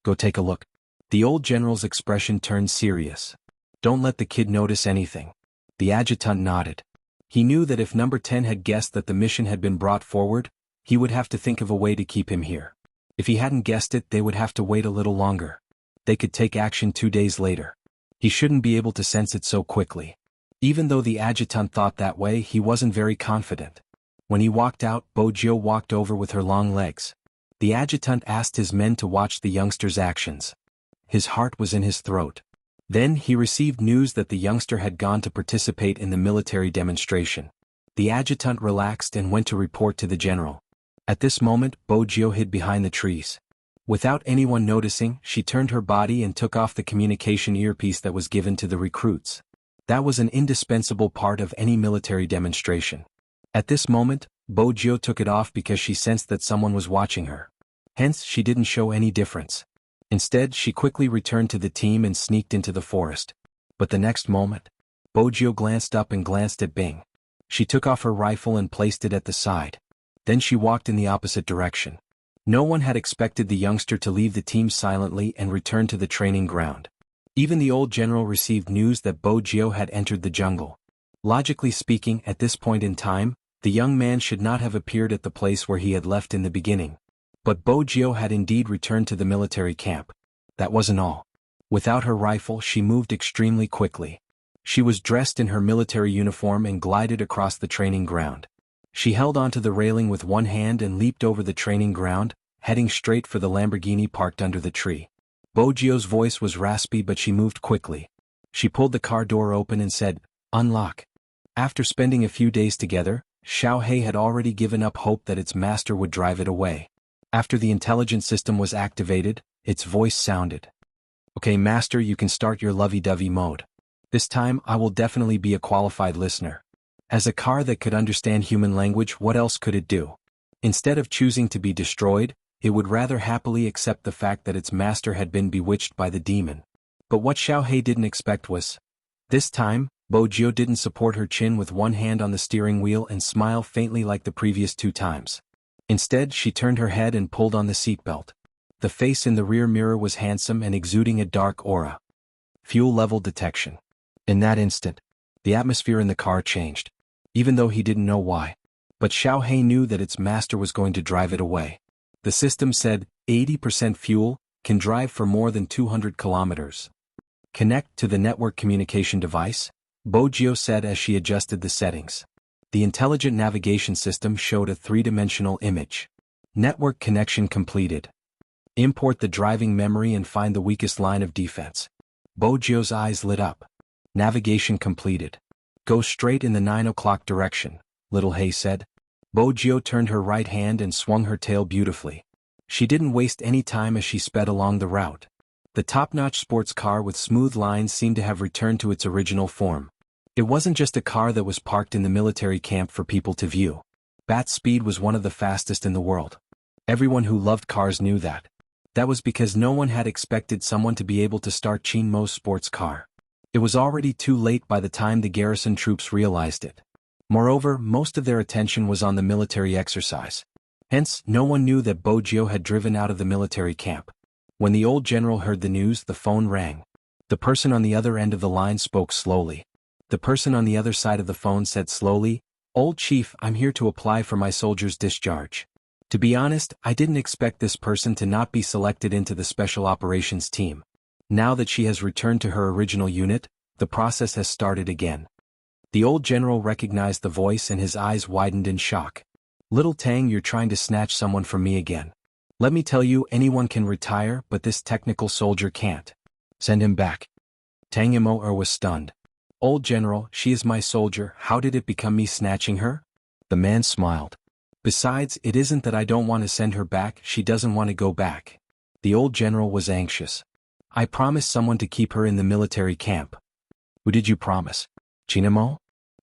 Go take a look. The old general's expression turned serious. Don't let the kid notice anything. The adjutant nodded. He knew that if number 10 had guessed that the mission had been brought forward, he would have to think of a way to keep him here. If he hadn't guessed it, they would have to wait a little longer. They could take action 2 days later. He shouldn't be able to sense it so quickly. Even though the adjutant thought that way, he wasn't very confident. When he walked out, Bojio walked over with her long legs. The adjutant asked his men to watch the youngster's actions. His heart was in his throat. Then he received news that the youngster had gone to participate in the military demonstration. The adjutant relaxed and went to report to the general. At this moment, Bojio hid behind the trees. Without anyone noticing, she turned her body and took off the communication earpiece that was given to the recruits. That was an indispensable part of any military demonstration. At this moment, Bojio took it off because she sensed that someone was watching her. Hence, she didn't show any difference. Instead, she quickly returned to the team and sneaked into the forest. But the next moment, Bojio glanced up and glanced at Bing. She took off her rifle and placed it at the side. Then she walked in the opposite direction. No one had expected the youngster to leave the team silently and return to the training ground. Even the old general received news that Bojio had entered the jungle. Logically speaking, at this point in time, the young man should not have appeared at the place where he had left in the beginning. But Bojio had indeed returned to the military camp. That wasn't all. Without her rifle, she moved extremely quickly. She was dressed in her military uniform and glided across the training ground. She held onto the railing with one hand and leaped over the training ground, heading straight for the Lamborghini parked under the tree. Bojio's voice was raspy, but she moved quickly. She pulled the car door open and said, "Unlock." After spending a few days together, Xianxia had already given up hope that its master would drive it away. After the intelligence system was activated, its voice sounded. "Okay, master, you can start your lovey-dovey mode. This time, I will definitely be a qualified listener." As a car that could understand human language, what else could it do? Instead of choosing to be destroyed, it would rather happily accept the fact that its master had been bewitched by the demon. But what Xianxia didn't expect was, this time, Bojio didn't support her chin with one hand on the steering wheel and smile faintly like the previous 2 times. Instead, she turned her head and pulled on the seatbelt. The face in the rear mirror was handsome and exuding a dark aura. Fuel level detection. In that instant, the atmosphere in the car changed. Even though he didn't know why. But Xianxia knew that its master was going to drive it away. The system said, 80% fuel, can drive for more than 200 kilometers. Connect to the network communication device, Bojio said as she adjusted the settings. The intelligent navigation system showed a 3-dimensional image. Network connection completed. Import the driving memory and find the weakest line of defense. Bojio's eyes lit up. Navigation completed. Go straight in the 9 o'clock direction, Little Hay said. Bojio turned her right hand and swung her tail beautifully. She didn't waste any time as she sped along the route. The top-notch sports car with smooth lines seemed to have returned to its original form. It wasn't just a car that was parked in the military camp for people to view. Bat's speed was one of the fastest in the world. Everyone who loved cars knew that. That was because no one had expected someone to be able to start Qin Mo's sports car. It was already too late by the time the garrison troops realized it. Moreover, most of their attention was on the military exercise. Hence, no one knew that Bojio had driven out of the military camp. When the old general heard the news, the phone rang. The person on the other end of the line spoke slowly. The person on the other side of the phone said slowly, "Old Chief, I'm here to apply for my soldier's discharge. To be honest, I didn't expect this person to not be selected into the special operations team. Now that she has returned to her original unit, the process has started again." The old general recognized the voice and his eyes widened in shock. "Little Tang, you're trying to snatch someone from me again. Let me tell you, anyone can retire, but this technical soldier can't. Send him back." Tang Imo was stunned. "Old general, she is my soldier, how did it become me snatching her?" The man smiled. "Besides, it isn't that I don't want to send her back, she doesn't want to go back." The old general was anxious. "I promised someone to keep her in the military camp." "Who did you promise? Chinamo?"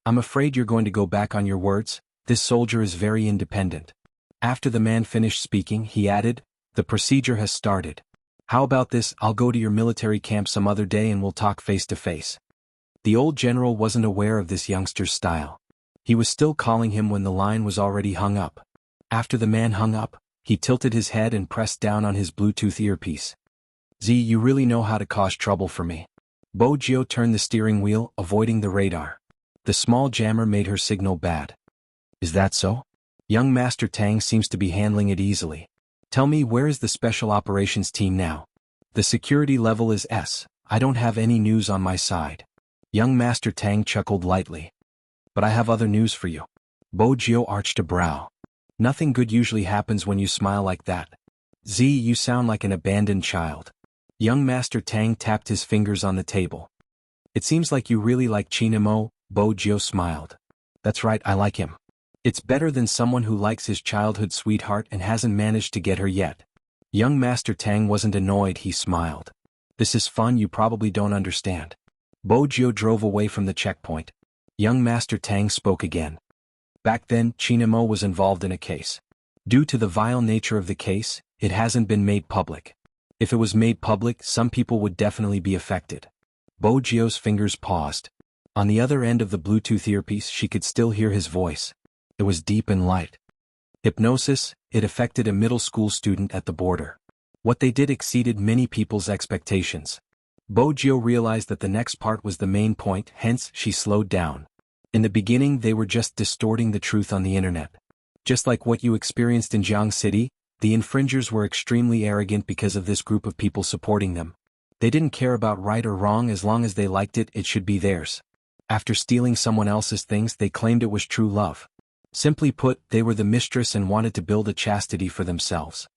"I'm afraid you're going to go back on your words, this soldier is very independent." After the man finished speaking, he added, "The procedure has started. How about this, I'll go to your military camp some other day and we'll talk face to face." The old general wasn't aware of this youngster's style. He was still calling him when the line was already hung up. After the man hung up, he tilted his head and pressed down on his Bluetooth earpiece. "Z, you really know how to cause trouble for me." Bo Jio turned the steering wheel, avoiding the radar. The small jammer made her signal bad. "Is that so? Young Master Tang seems to be handling it easily. Tell me, where is the special operations team now?" "The security level is S. I don't have any news on my side." Young Master Tang chuckled lightly. "But I have other news for you." Bo Jio arched a brow. "Nothing good usually happens when you smile like that. Z, you sound like an abandoned child." Young Master Tang tapped his fingers on the table. "It seems like you really like Chinamo," Bo Jio smiled. "That's right, I like him. It's better than someone who likes his childhood sweetheart and hasn't managed to get her yet." Young Master Tang wasn't annoyed, he smiled. "This is fun, you probably don't understand." Bo Jio drove away from the checkpoint. Young Master Tang spoke again. "Back then, Chinamo was involved in a case. Due to the vile nature of the case, it hasn't been made public. If it was made public, some people would definitely be affected." Bo Jio's fingers paused. On the other end of the Bluetooth earpiece she could still hear his voice. It was deep and light. "Hypnosis, it affected a middle school student at the border. What they did exceeded many people's expectations." Bo Jio realized that the next part was the main point, hence she slowed down. In the beginning they were just distorting the truth on the internet. Just like what you experienced in Jianghu City, the infringers were extremely arrogant because of this group of people supporting them. They didn't care about right or wrong, as long as they liked it, it should be theirs. After stealing someone else's things, they claimed it was true love. Simply put, they were the mistress and wanted to build a chastity for themselves.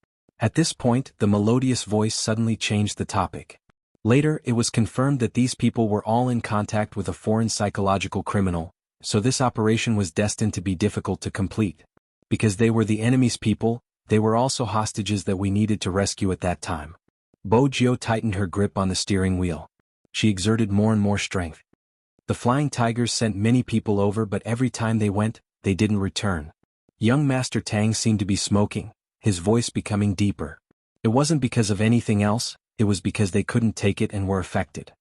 At this point, the melodious voice suddenly changed the topic. Later, it was confirmed that these people were all in contact with a foreign psychological criminal, so this operation was destined to be difficult to complete. Because they were the enemy's people, they were also hostages that we needed to rescue at that time. Bo Jio tightened her grip on the steering wheel. She exerted more and more strength. The Flying Tigers sent many people over, but every time they went, they didn't return. Young Master Tang seemed to be smoking, his voice becoming deeper. It wasn't because of anything else, it was because they couldn't take it and were affected.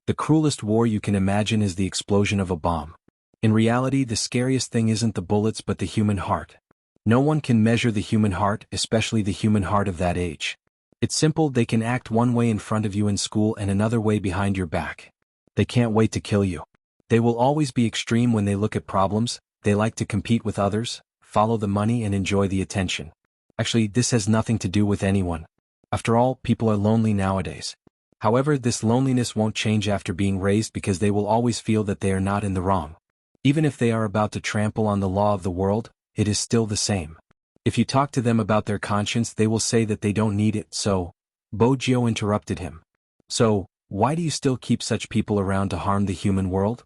The cruelest war you can imagine is the explosion of a bomb. In reality, the scariest thing isn't the bullets but the human heart. No one can measure the human heart, especially the human heart of that age. It's simple, they can act one way in front of you in school and another way behind your back. They can't wait to kill you. They will always be extreme when they look at problems, they like to compete with others, follow the money and enjoy the attention. Actually, this has nothing to do with anyone. After all, people are lonely nowadays. However, this loneliness won't change after being raised because they will always feel that they are not in the wrong. Even if they are about to trample on the law of the world, it is still the same. If you talk to them about their conscience, they will say that they don't need it, so... Bo Jio interrupted him. "So, why do you still keep such people around to harm the human world?"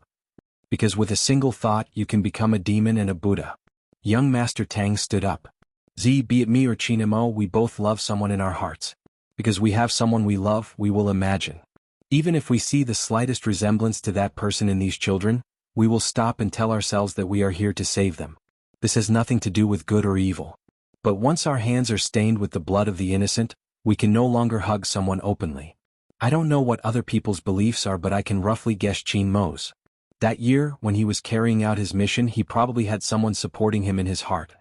"Because with a single thought you can become a demon and a Buddha." Young Master Tang stood up. "Z, be it me or Chinamo, we both love someone in our hearts. Because we have someone we love, we will imagine. Even if we see the slightest resemblance to that person in these children, we will stop and tell ourselves that we are here to save them. This has nothing to do with good or evil. But once our hands are stained with the blood of the innocent, we can no longer hug someone openly. I don't know what other people's beliefs are, but I can roughly guess Chin Mo's. That year, when he was carrying out his mission, he probably had someone supporting him in his heart.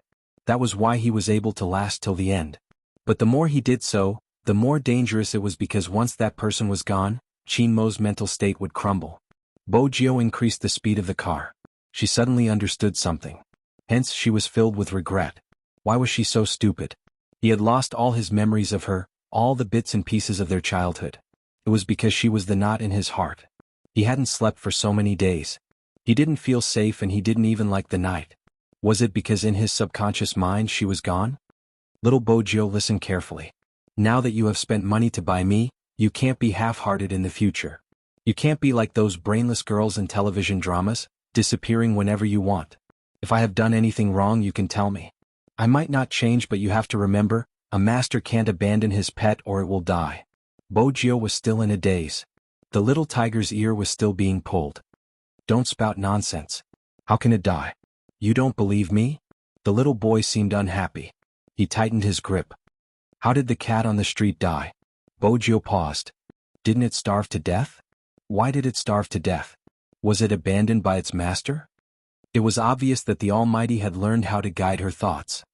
That was why he was able to last till the end. But the more he did so, The more dangerous it was because once that person was gone, Qinmo's mental state would crumble. Bojio increased the speed of the car. She suddenly understood something. Hence she was filled with regret. Why was she so stupid? He had lost all his memories of her, all the bits and pieces of their childhood. It was because she was the knot in his heart. He hadn't slept for so many days. He didn't feel safe and he didn't even like the night. Was it because in his subconscious mind she was gone? Little Bojio, listen carefully. Now that you have spent money to buy me, you can't be half-hearted in the future. You can't be like those brainless girls in television dramas, disappearing whenever you want. If I have done anything wrong, you can tell me. I might not change, but you have to remember, a master can't abandon his pet or it will die. Bojio was still in a daze. The little tiger's ear was still being pulled. Don't spout nonsense. How can it die? You don't believe me? The little boy seemed unhappy. He tightened his grip. How did the cat on the street die? Bojio paused. Didn't it starve to death? Why did it starve to death? Was it abandoned by its master? It was obvious that the Almighty had learned how to guide her thoughts.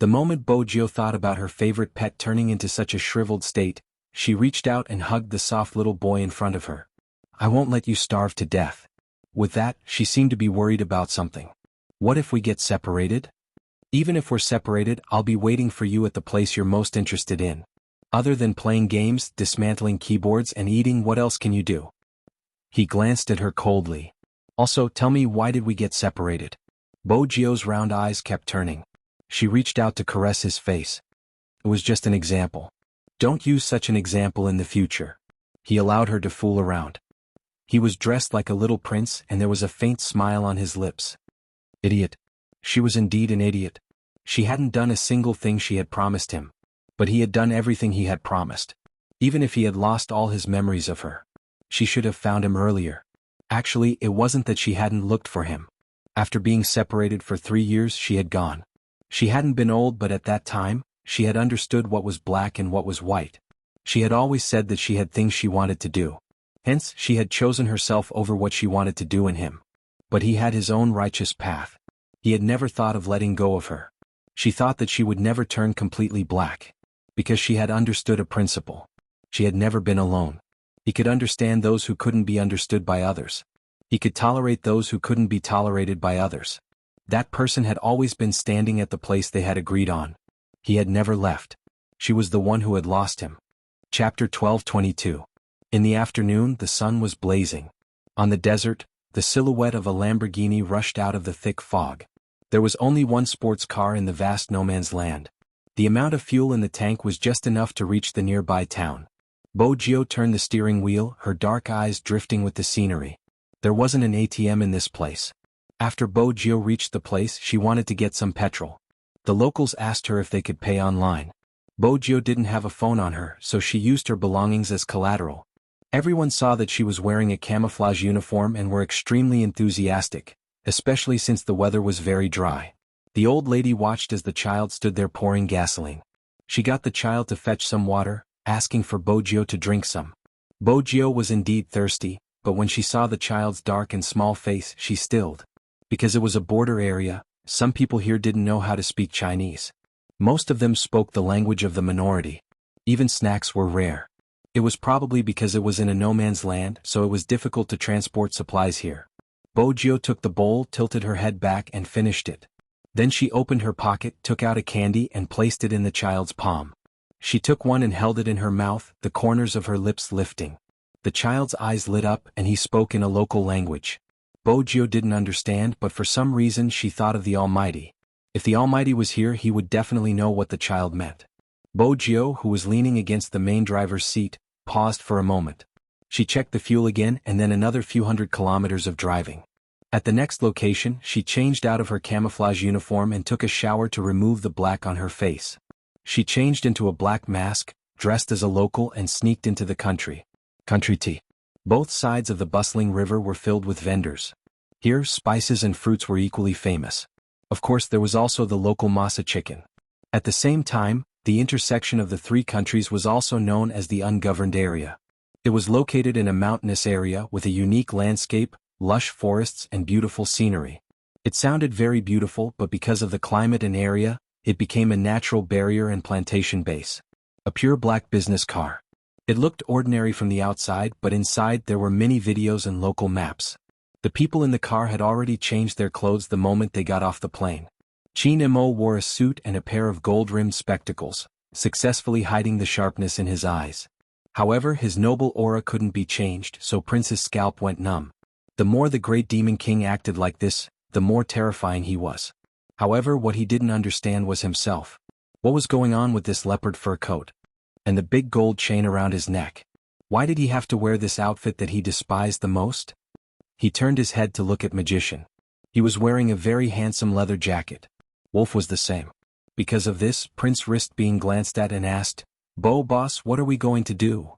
The moment Bojio thought about her favorite pet turning into such a shriveled state, she reached out and hugged the soft little boy in front of her. I won't let you starve to death. With that, she seemed to be worried about something. What if we get separated? Even if we're separated, I'll be waiting for you at the place you're most interested in. Other than playing games, dismantling keyboards and eating, what else can you do? He glanced at her coldly. Also, tell me, why did we get separated? Bojio's round eyes kept turning. She reached out to caress his face. It was just an example. Don't use such an example in the future. He allowed her to fool around. He was dressed like a little prince and there was a faint smile on his lips. Idiot. She was indeed an idiot. She hadn't done a single thing she had promised him. But he had done everything he had promised. Even if he had lost all his memories of her. She should have found him earlier. Actually, it wasn't that she hadn't looked for him. After being separated for 3 years, she had gone. She hadn't been old, but at that time, she had understood what was black and what was white. She had always said that she had things she wanted to do. Hence, she had chosen herself over what she wanted to do in him. But he had his own righteous path. He had never thought of letting go of her. She thought that she would never turn completely black. Because she had understood a principle. She had never been alone. He could understand those who couldn't be understood by others. He could tolerate those who couldn't be tolerated by others. That person had always been standing at the place they had agreed on. He had never left. She was the one who had lost him. Chapter 12:22. In the afternoon, the sun was blazing. On the desert, the silhouette of a Lamborghini rushed out of the thick fog. There was only one sports car in the vast no man's land. The amount of fuel in the tank was just enough to reach the nearby town. Bojio turned the steering wheel, her dark eyes drifting with the scenery. There wasn't an ATM in this place. After Bojio reached the place, she wanted to get some petrol. The locals asked her if they could pay online. Bojio didn't have a phone on her, so she used her belongings as collateral. Everyone saw that she was wearing a camouflage uniform and were extremely enthusiastic, especially since the weather was very dry. The old lady watched as the child stood there pouring gasoline. She got the child to fetch some water, asking for Bojio to drink some. Bojio was indeed thirsty, but when she saw the child's dark and small face, she stilled. Because it was a border area, some people here didn't know how to speak Chinese. Most of them spoke the language of the minority. Even snacks were rare. It was probably because it was in a no man's land, so it was difficult to transport supplies here. Bojio took the bowl, tilted her head back and finished it. Then she opened her pocket, took out a candy and placed it in the child's palm. She took one and held it in her mouth, the corners of her lips lifting. The child's eyes lit up and he spoke in a local language. Bojio didn't understand, but for some reason she thought of the Almighty. If the Almighty was here, he would definitely know what the child meant. Bojio, who was leaning against the main driver's seat, paused for a moment. She checked the fuel again and then another few hundred kilometers of driving. At the next location, she changed out of her camouflage uniform and took a shower to remove the black on her face. She changed into a black mask, dressed as a local and sneaked into the country. Country tea. Both sides of the bustling river were filled with vendors. Here, spices and fruits were equally famous. Of course, there was also the local masa chicken. At the same time, the intersection of the three countries was also known as the ungoverned area. It was located in a mountainous area with a unique landscape, lush forests and beautiful scenery. It sounded very beautiful, but because of the climate and area, it became a natural barrier and plantation base. A pure black business car. It looked ordinary from the outside, but inside there were many videos and local maps. The people in the car had already changed their clothes the moment they got off the plane. Qin Mo wore a suit and a pair of gold-rimmed spectacles, successfully hiding the sharpness in his eyes. However, his noble aura couldn't be changed, so Prince's scalp went numb. The more the Great Demon King acted like this, the more terrifying he was. However, what he didn't understand was himself. What was going on with this leopard fur coat? And the big gold chain around his neck? Why did he have to wear this outfit that he despised the most? He turned his head to look at Magician. He was wearing a very handsome leather jacket. Wolf was the same. Because of this, Prince risked being glanced at and asked, Boss, what are we going to do?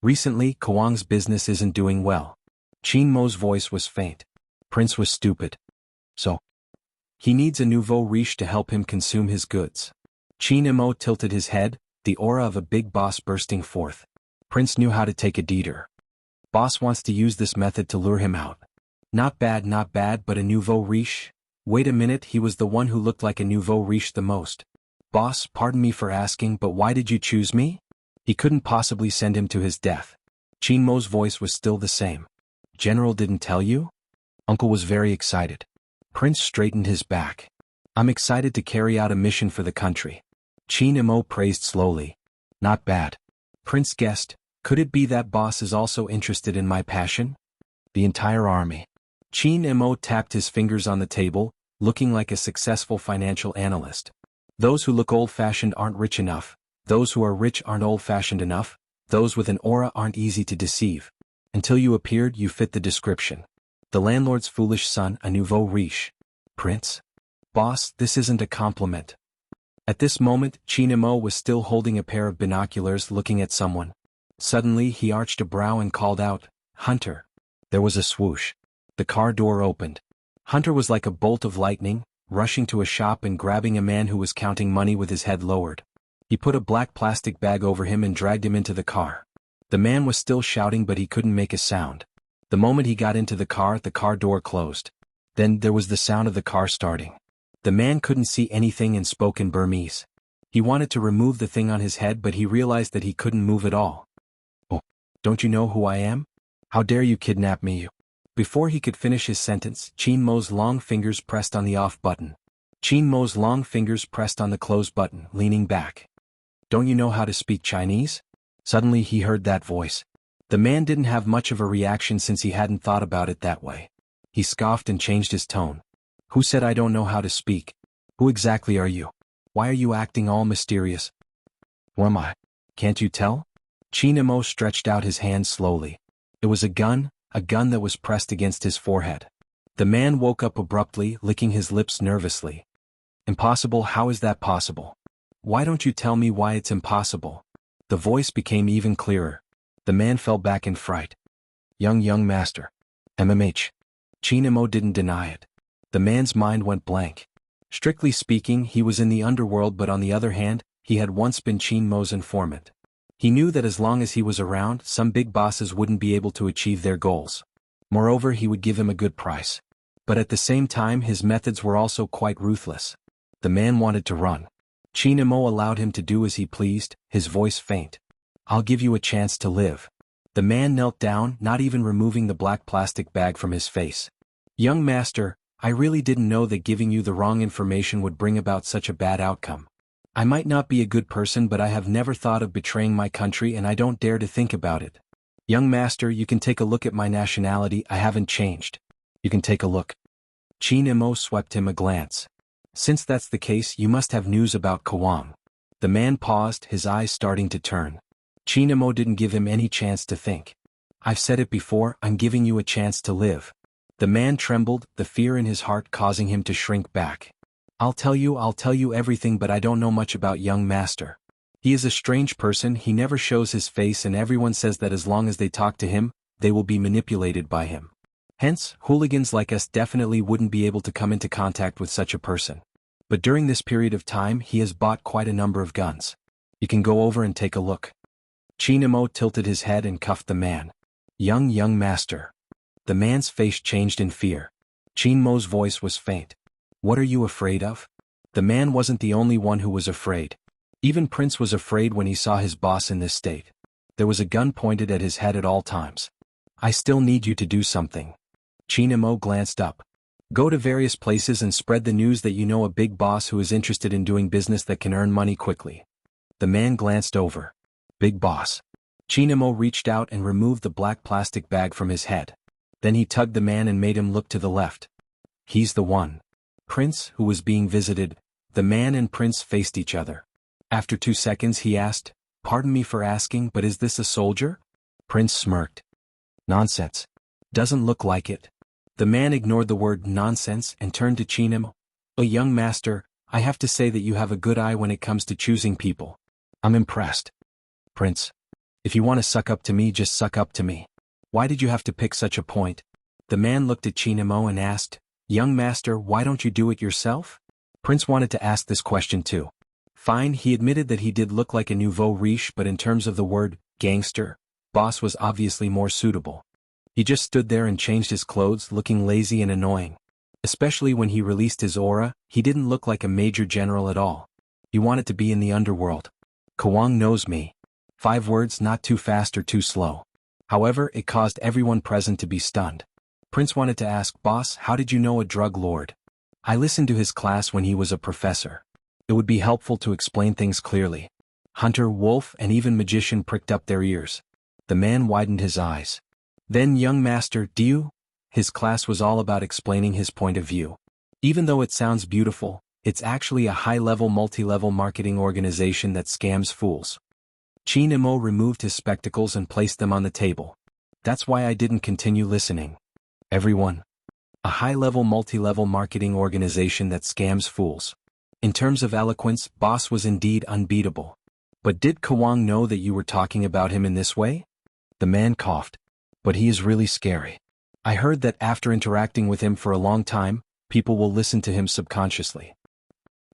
Recently, Kuang's business isn't doing well. Qin Mo's voice was faint. Prince was stupid. So, he needs a nouveau riche to help him consume his goods. Qin Mo tilted his head, the aura of a big boss bursting forth. Prince knew how to take a deeder. Boss wants to use this method to lure him out. Not bad, but a nouveau riche? Wait a minute, he was the one who looked like a nouveau riche the most. Boss, pardon me for asking, but why did you choose me? He couldn't possibly send him to his death. Qin Mo's voice was still the same. General didn't tell you? Uncle was very excited. Prince straightened his back. I'm excited to carry out a mission for the country. Qin Mo praised slowly. Not bad. Prince guessed, could it be that boss is also interested in my passion? The entire army. Qin Mo tapped his fingers on the table, looking like a successful financial analyst. Those who look old-fashioned aren't rich enough. Those who are rich aren't old-fashioned enough. Those with an aura aren't easy to deceive. Until you appeared, you fit the description. The landlord's foolish son, a nouveau riche. Prince? Boss, this isn't a compliment. At this moment, Qin Mo was still holding a pair of binoculars looking at someone. Suddenly he arched a brow and called out, Hunter. There was a swoosh. The car door opened. Hunter was like a bolt of lightning, rushing to a shop and grabbing a man who was counting money with his head lowered. He put a black plastic bag over him and dragged him into the car. The man was still shouting, but he couldn't make a sound. The moment he got into the car door closed. Then there was the sound of the car starting. The man couldn't see anything and spoke in Burmese. He wanted to remove the thing on his head, but he realized that he couldn't move at all. Oh, don't you know who I am? How dare you kidnap me? Before he could finish his sentence, Qin Mo's long fingers pressed on the off button. Qin Mo's long fingers pressed on the close button, leaning back. Don't you know how to speak Chinese? Suddenly he heard that voice. The man didn't have much of a reaction since he hadn't thought about it that way. He scoffed and changed his tone. Who said I don't know how to speak? Who exactly are you? Why are you acting all mysterious? Who am I? Can't you tell? Qin Mo stretched out his hand slowly. It was a gun that was pressed against his forehead. The man woke up abruptly, licking his lips nervously. Impossible? How is that possible? Why don't you tell me why it's impossible? The voice became even clearer. The man fell back in fright. Young master. MMH. Qin Mo didn't deny it. The man's mind went blank. Strictly speaking, he was in the underworld, but on the other hand, he had once been Qin Mo's informant. He knew that as long as he was around, some big bosses wouldn't be able to achieve their goals. Moreover, he would give him a good price. But at the same time, his methods were also quite ruthless. The man wanted to run. Qin Mo allowed him to do as he pleased, his voice faint. I'll give you a chance to live. The man knelt down, not even removing the black plastic bag from his face. Young master, I really didn't know that giving you the wrong information would bring about such a bad outcome. I might not be a good person, but I have never thought of betraying my country, and I don't dare to think about it. Young master, you can take a look at my nationality. I haven't changed. You can take a look. Qin Mo swept him a glance. Since that's the case, you must have news about Kuang. The man paused, his eyes starting to turn. Qin Mo didn't give him any chance to think. I've said it before, I'm giving you a chance to live. The man trembled, the fear in his heart causing him to shrink back. I'll tell you everything, but I don't know much about young master. He is a strange person, he never shows his face, and everyone says that as long as they talk to him, they will be manipulated by him. Hence, hooligans like us definitely wouldn't be able to come into contact with such a person. But during this period of time, he has bought quite a number of guns. You can go over and take a look. Qin Mo tilted his head and cuffed the man. Young master. The man's face changed in fear. Qin Mo's voice was faint. What are you afraid of? The man wasn't the only one who was afraid. Even Prince was afraid when he saw his boss in this state. There was a gun pointed at his head at all times. I still need you to do something. Chinamo glanced up. Go to various places and spread the news that you know a big boss who is interested in doing business that can earn money quickly. The man glanced over. Big boss. Chinamo reached out and removed the black plastic bag from his head. Then he tugged the man and made him look to the left. He's the one. Prince, who was being visited. The man and Prince faced each other. After 2 seconds he asked, Pardon me for asking, but is this a soldier? Prince smirked. Nonsense. Doesn't look like it. The man ignored the word nonsense and turned to Chinamo. Young master, I have to say that you have a good eye when it comes to choosing people. I'm impressed. Prince. If you want to suck up to me, just suck up to me. Why did you have to pick such a point? The man looked at Chinamo and asked, Young master, why don't you do it yourself? Prince wanted to ask this question too. Fine, he admitted that he did look like a nouveau riche, but in terms of the word, gangster, boss was obviously more suitable. He just stood there and changed his clothes, looking lazy and annoying. Especially when he released his aura, he didn't look like a major general at all. He wanted to be in the underworld. Kwang knows me. 5 words, not too fast or too slow. However, it caused everyone present to be stunned. Prince wanted to ask, Boss, how did you know a drug lord? I listened to his class when he was a professor. It would be helpful to explain things clearly. Hunter, wolf, and even magician pricked up their ears. The man widened his eyes. Then, young master, do you? His class was all about explaining his point of view. Even though it sounds beautiful, it's actually a high-level multi-level marketing organization that scams fools. Chinamo removed his spectacles and placed them on the table. That's why I didn't continue listening. Everyone. A high-level multi-level marketing organization that scams fools. In terms of eloquence, boss was indeed unbeatable. But did Kwang know that you were talking about him in this way? The man coughed. But he is really scary. I heard that after interacting with him for a long time, people will listen to him subconsciously.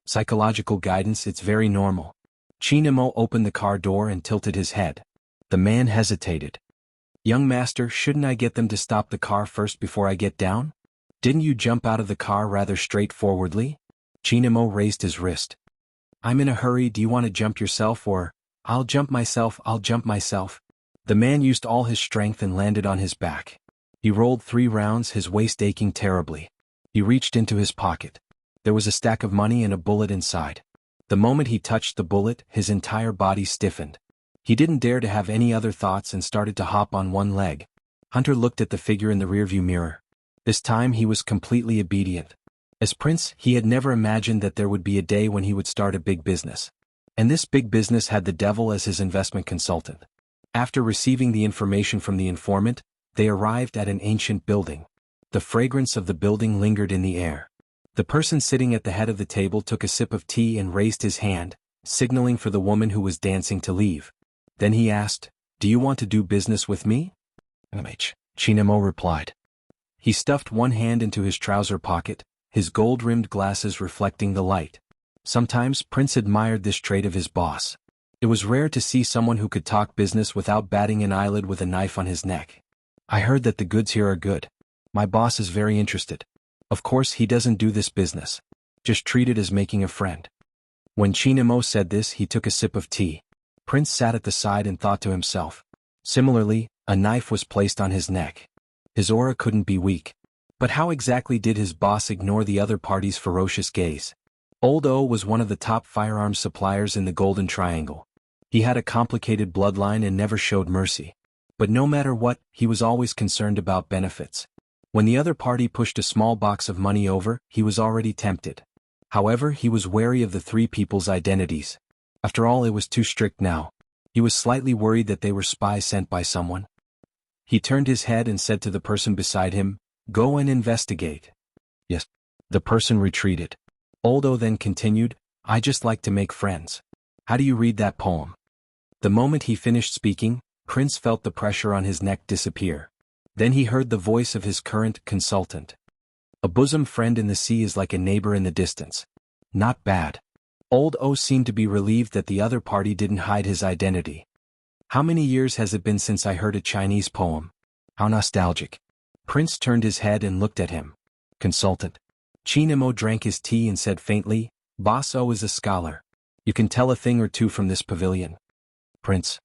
Psychological guidance, it's very normal. Chinamo opened the car door and tilted his head. The man hesitated. Young master, shouldn't I get them to stop the car first before I get down? Didn't you jump out of the car rather straightforwardly? Chinamo raised his wrist. I'm in a hurry, do you want to jump yourself or? I'll jump myself. The man used all his strength and landed on his back. He rolled 3 rounds, his waist aching terribly. He reached into his pocket. There was a stack of money and a bullet inside. The moment he touched the bullet, his entire body stiffened. He didn't dare to have any other thoughts and started to hop on one leg. Hunter looked at the figure in the rearview mirror. This time he was completely obedient. As Prince, he had never imagined that there would be a day when he would start a big business. And this big business had the devil as his investment consultant. After receiving the information from the informant, they arrived at an ancient building. The fragrance of the building lingered in the air. The person sitting at the head of the table took a sip of tea and raised his hand, signaling for the woman who was dancing to leave. Then he asked, Do you want to do business with me? Chinamo replied. He stuffed one hand into his trouser pocket, his gold-rimmed glasses reflecting the light. Sometimes Prince admired this trait of his boss. It was rare to see someone who could talk business without batting an eyelid with a knife on his neck. I heard that the goods here are good. My boss is very interested. Of course he doesn't do this business. Just treat it as making a friend. When Chinamo said this, he took a sip of tea. Prince sat at the side and thought to himself. Similarly, a knife was placed on his neck. His aura couldn't be weak. But how exactly did his boss ignore the other party's ferocious gaze? Old O was one of the top firearms suppliers in the Golden Triangle. He had a complicated bloodline and never showed mercy. But no matter what, he was always concerned about benefits. When the other party pushed a small box of money over, he was already tempted. However, he was wary of the 3 people's identities. After all, it was too strict now. He was slightly worried that they were spies sent by someone. He turned his head and said to the person beside him, Go and investigate. Yes. The person retreated. Oldo then continued, I just like to make friends. How do you read that poem? The moment he finished speaking, Prince felt the pressure on his neck disappear. Then he heard the voice of his current consultant. A bosom friend in the sea is like a neighbor in the distance. Not bad. Old O seemed to be relieved that the other party didn't hide his identity. How many years has it been since I heard a Chinese poem? How nostalgic. Prince turned his head and looked at him. Consultant. Chinamo drank his tea and said faintly, Boss O is a scholar. You can tell a thing or two from this pavilion. Prince.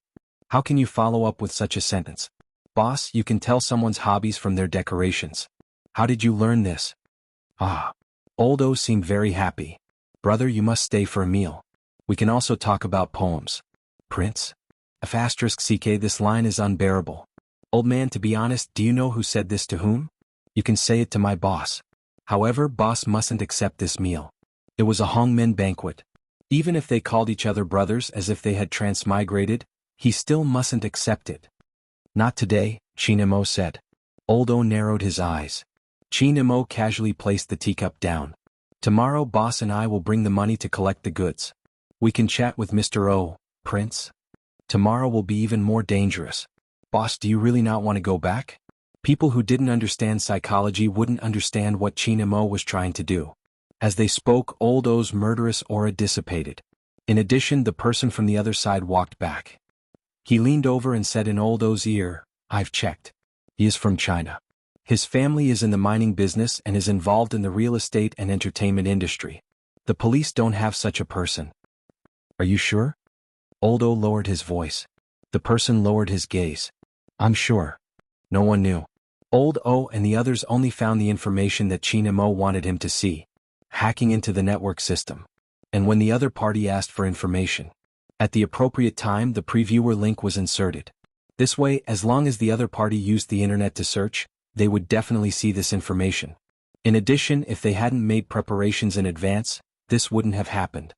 How can you follow up with such a sentence? Boss, you can tell someone's hobbies from their decorations. How did you learn this? Ah. Old O seemed very happy. Brother, you must stay for a meal. We can also talk about poems. Prince? *CK, this line is unbearable. Old man, to be honest, do you know who said this to whom? You can say it to my boss. However, boss mustn't accept this meal. It was a Hongmen banquet. Even if they called each other brothers as if they had transmigrated, he still mustn't accept it. Not today, Chinemo said. Old O narrowed his eyes. Chinemo casually placed the teacup down. Tomorrow boss and I will bring the money to collect the goods. We can chat with Mr. O, Prince. Tomorrow will be even more dangerous. Boss, do you really not want to go back? People who didn't understand psychology wouldn't understand what Chinemo was trying to do. As they spoke, Old O's murderous aura dissipated. In addition, the person from the other side walked back. He leaned over and said in Old O's ear, I've checked. He is from China. His family is in the mining business and is involved in the real estate and entertainment industry. The police don't have such a person. Are you sure? Old O lowered his voice. The person lowered his gaze. I'm sure. No one knew. Old O and the others only found the information that Chinemo wanted him to see. Hacking into the network system. And when the other party asked for information, at the appropriate time the previewer link was inserted. This way, as long as the other party used the internet to search, they would definitely see this information. In addition, if they hadn't made preparations in advance, this wouldn't have happened.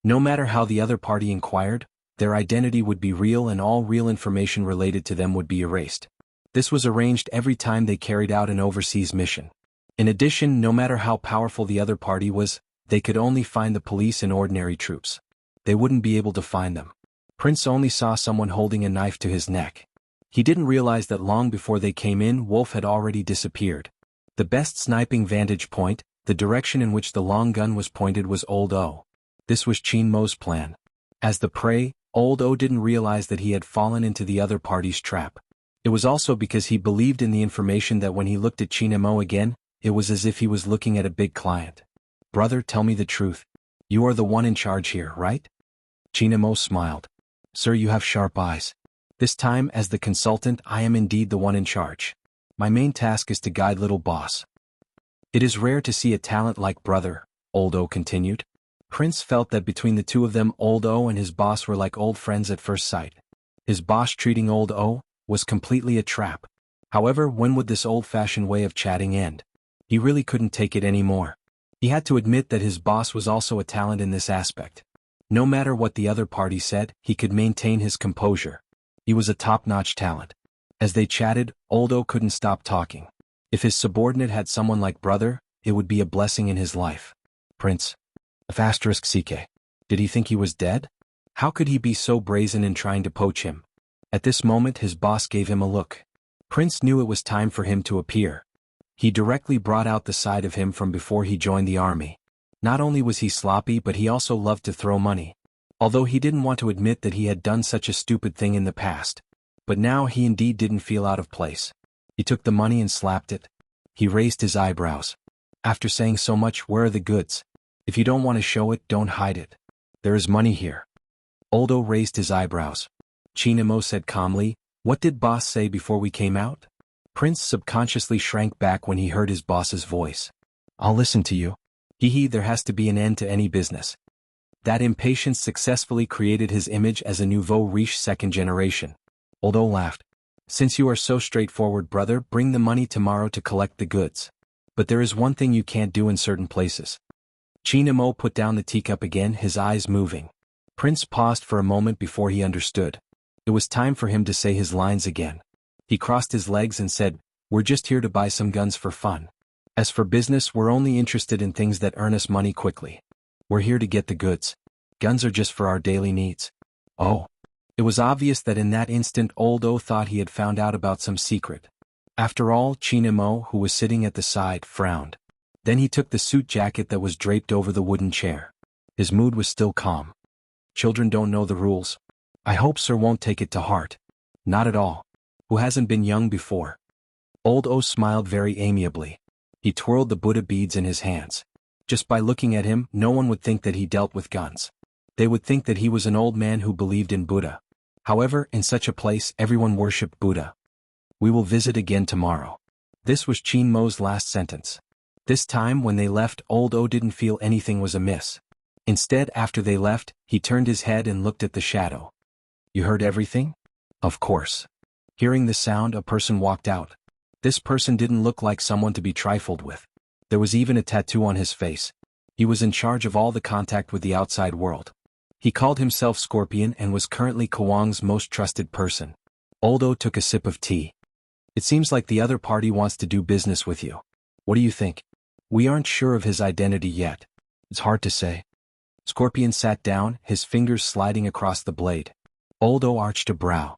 No matter how the other party inquired, their identity would be real and all real information related to them would be erased. This was arranged every time they carried out an overseas mission. In addition, no matter how powerful the other party was, they could only find the police and ordinary troops. They wouldn't be able to find them. Prince only saw someone holding a knife to his neck. He didn't realize that long before they came in, Wolf had already disappeared. The best sniping vantage point, the direction in which the long gun was pointed, was Old O. This was Chinmo's plan. As the prey, Old O didn't realize that he had fallen into the other party's trap. It was also because he believed in the information that when he looked at Chinemo again, it was as if he was looking at a big client. Brother, tell me the truth. You are the one in charge here, right? Chinemo smiled. Sir, you have sharp eyes. This time, as the consultant, I am indeed the one in charge. My main task is to guide little boss. It is rare to see a talent like brother, Old O continued. Prince felt that between the two of them, Old O and his boss were like old friends at first sight. His boss treating Old O was completely a trap. However, when would this old-fashioned way of chatting end? He really couldn't take it anymore. He had to admit that his boss was also a talent in this aspect. No matter what the other party said, he could maintain his composure. He was a top-notch talent. As they chatted, Old O couldn't stop talking. If his subordinate had someone like brother, it would be a blessing in his life. Prince. *CK. Did he think he was dead? How could he be so brazen in trying to poach him? At this moment his boss gave him a look. Prince knew it was time for him to appear. He directly brought out the side of him from before he joined the army. Not only was he sloppy, but he also loved to throw money. Although he didn't want to admit that he had done such a stupid thing in the past. But now he indeed didn't feel out of place. He took the money and slapped it. He raised his eyebrows. After saying so much, where are the goods? If you don't want to show it, don't hide it. There is money here. Old O raised his eyebrows. Chinemo said calmly, what did boss say before we came out? Prince subconsciously shrank back when he heard his boss's voice. I'll listen to you. There has to be an end to any business. That impatience successfully created his image as a nouveau riche second generation. Old O laughed. Since you are so straightforward, brother, bring the money tomorrow to collect the goods. But there is one thing you can't do in certain places. Chinemo put down the teacup again, his eyes moving. Prince paused for a moment before he understood. It was time for him to say his lines again. He crossed his legs and said, we're just here to buy some guns for fun. As for business, we're only interested in things that earn us money quickly. We're here to get the goods. Guns are just for our daily needs. Oh. It was obvious that in that instant Old O thought he had found out about some secret. After all, Chinemo, who was sitting at the side, frowned. Then he took the suit jacket that was draped over the wooden chair. His mood was still calm. Children don't know the rules. I hope sir won't take it to heart. Not at all. Who hasn't been young before? Old O smiled very amiably. He twirled the Buddha beads in his hands. Just by looking at him, no one would think that he dealt with guns. They would think that he was an old man who believed in Buddha. However, in such a place everyone worshipped Buddha. We will visit again tomorrow. This was Qin Mo's last sentence. This time when they left, Old O didn't feel anything was amiss. Instead, after they left, he turned his head and looked at the shadow. You heard everything? Of course. Hearing the sound, a person walked out. This person didn't look like someone to be trifled with. There was even a tattoo on his face. He was in charge of all the contact with the outside world. He called himself Scorpion and was currently Kwang's most trusted person. Old O took a sip of tea. It seems like the other party wants to do business with you. What do you think? We aren't sure of his identity yet. It's hard to say. Scorpion sat down, his fingers sliding across the blade. Old O arched a brow.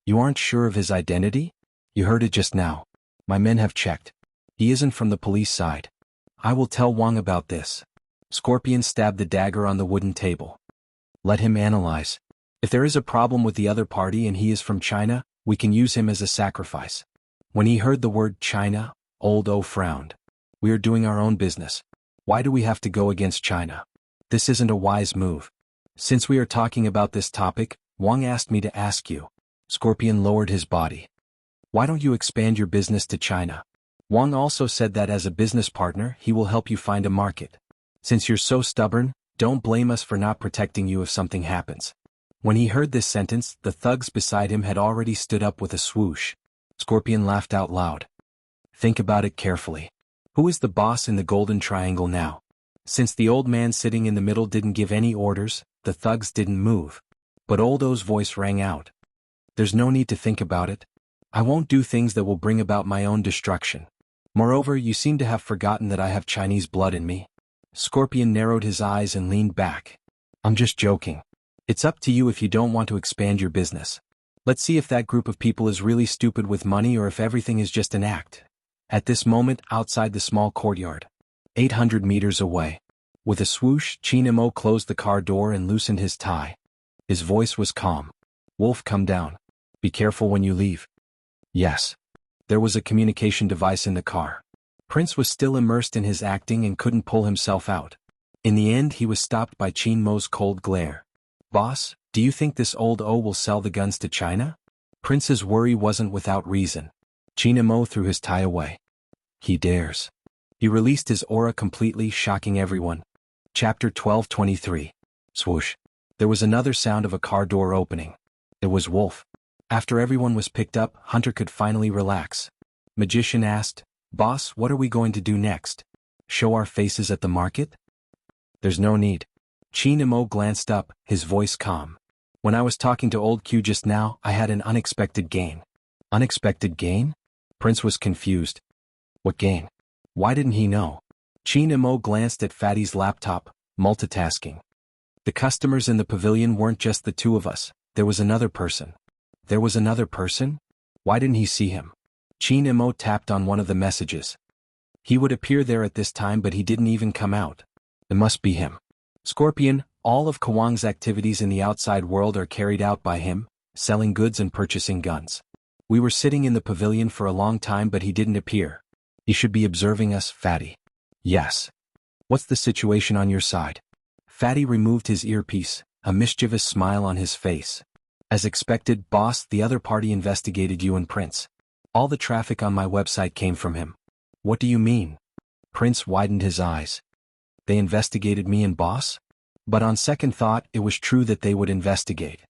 You aren't sure of his identity? You heard it just now. My men have checked. He isn't from the police side. I will tell Wang about this. Scorpion stabbed the dagger on the wooden table. Let him analyze. If there is a problem with the other party and he is from China, we can use him as a sacrifice. When he heard the word China, Old O frowned. We are doing our own business. Why do we have to go against China? This isn't a wise move. Since we are talking about this topic, Wang asked me to ask you. Scorpion lowered his body. Why don't you expand your business to China? Wang also said that as a business partner, he will help you find a market. Since you're so stubborn, don't blame us for not protecting you if something happens. When he heard this sentence, the thugs beside him had already stood up with a swoosh. Scorpion laughed out loud. Think about it carefully. Who is the boss in the golden triangle now? Since the old man sitting in the middle didn't give any orders, the thugs didn't move. But Old O's voice rang out. There's no need to think about it. I won't do things that will bring about my own destruction. Moreover, you seem to have forgotten that I have Chinese blood in me. Scorpion narrowed his eyes and leaned back. I'm just joking. It's up to you if you don't want to expand your business. Let's see if that group of people is really stupid with money or if everything is just an act. At this moment, outside the small courtyard, 800 meters away, with a swoosh, Qin Mo closed the car door and loosened his tie. His voice was calm. Wolf, come down. Be careful when you leave. Yes. There was a communication device in the car. Prince was still immersed in his acting and couldn't pull himself out. In the end, he was stopped by Qin Mo's cold glare. Boss, do you think this Old O will sell the guns to China? Prince's worry wasn't without reason. Qin Mo threw his tie away. He dares. He released his aura completely, shocking everyone. Chapter 12:23. Swoosh. There was another sound of a car door opening. It was Wolf. After everyone was picked up, Hunter could finally relax. Magician asked, Boss, what are we going to do next? Show our faces at the market? There's no need. Qin Mo glanced up, his voice calm. When I was talking to Old Q just now, I had an unexpected gain. Unexpected gain? Prince was confused. What gain? Why didn't he know? Qin Mo glanced at Fatty's laptop, multitasking. The customers in the pavilion weren't just the two of us, there was another person. There was another person? Why didn't he see him? Qin Mo tapped on one of the messages. He would appear there at this time, but he didn't even come out. It must be him. Scorpion, all of Kwang's activities in the outside world are carried out by him, selling goods and purchasing guns. We were sitting in the pavilion for a long time, but he didn't appear. He should be observing us, Fatty. Yes. What's the situation on your side? Fatty removed his earpiece, a mischievous smile on his face. As expected, boss, the other party investigated you and Prince. All the traffic on my website came from him. What do you mean? Prince widened his eyes. They investigated me and boss? But on second thought, it was true that they would investigate.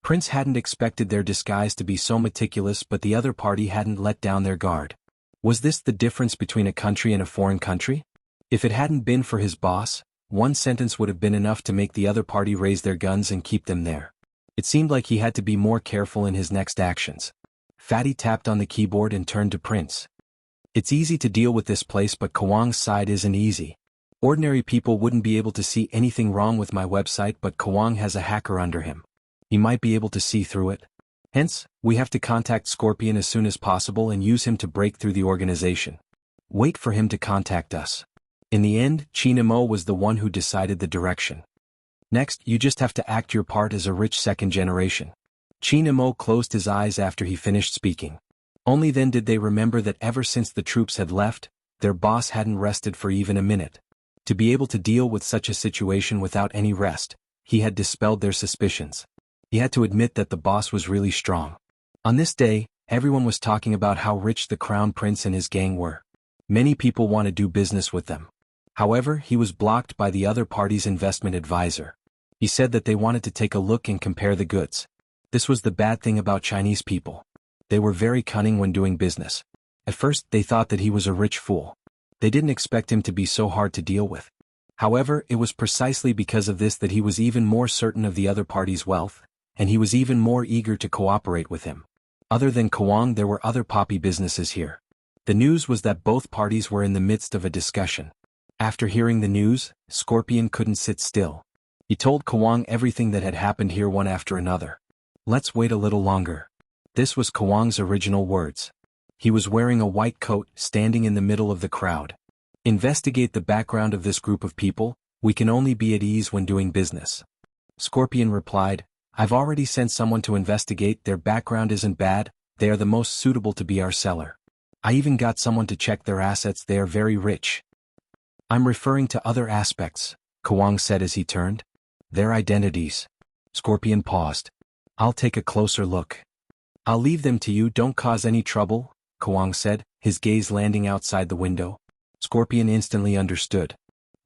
Prince hadn't expected their disguise to be so meticulous, but the other party hadn't let down their guard. Was this the difference between a country and a foreign country? If it hadn't been for his boss, one sentence would have been enough to make the other party raise their guns and keep them there. It seemed like he had to be more careful in his next actions. Fatty tapped on the keyboard and turned to Prince. It's easy to deal with this place, but Kwang's side isn't easy. Ordinary people wouldn't be able to see anything wrong with my website, but Kwang has a hacker under him. He might be able to see through it. Hence, we have to contact Scorpion as soon as possible and use him to break through the organization. Wait for him to contact us. In the end, Qin Mo was the one who decided the direction. Next, you just have to act your part as a rich second generation. Qin Mo closed his eyes after he finished speaking. Only then did they remember that ever since the troops had left, their boss hadn't rested for even a minute. To be able to deal with such a situation without any rest, he had dispelled their suspicions. He had to admit that the boss was really strong. On this day, everyone was talking about how rich the crown prince and his gang were. Many people want to do business with them. However, he was blocked by the other party's investment advisor. He said that they wanted to take a look and compare the goods. This was the bad thing about Chinese people. They were very cunning when doing business. At first, they thought that he was a rich fool. They didn't expect him to be so hard to deal with. However, it was precisely because of this that he was even more certain of the other party's wealth, and he was even more eager to cooperate with him. Other than Kawang, there were other poppy businesses here. The news was that both parties were in the midst of a discussion. After hearing the news, Scorpion couldn't sit still. He told Kawang everything that had happened here one after another. Let's wait a little longer. This was Kawang's original words. He was wearing a white coat, standing in the middle of the crowd. Investigate the background of this group of people, we can only be at ease when doing business. Scorpion replied, I've already sent someone to investigate, their background isn't bad, they are the most suitable to be our seller. I even got someone to check their assets, they are very rich. I'm referring to other aspects, Kawang said as he turned. Their identities. Scorpion paused. I'll take a closer look. I'll leave them to you, don't cause any trouble, Kawang said, his gaze landing outside the window. Scorpion instantly understood.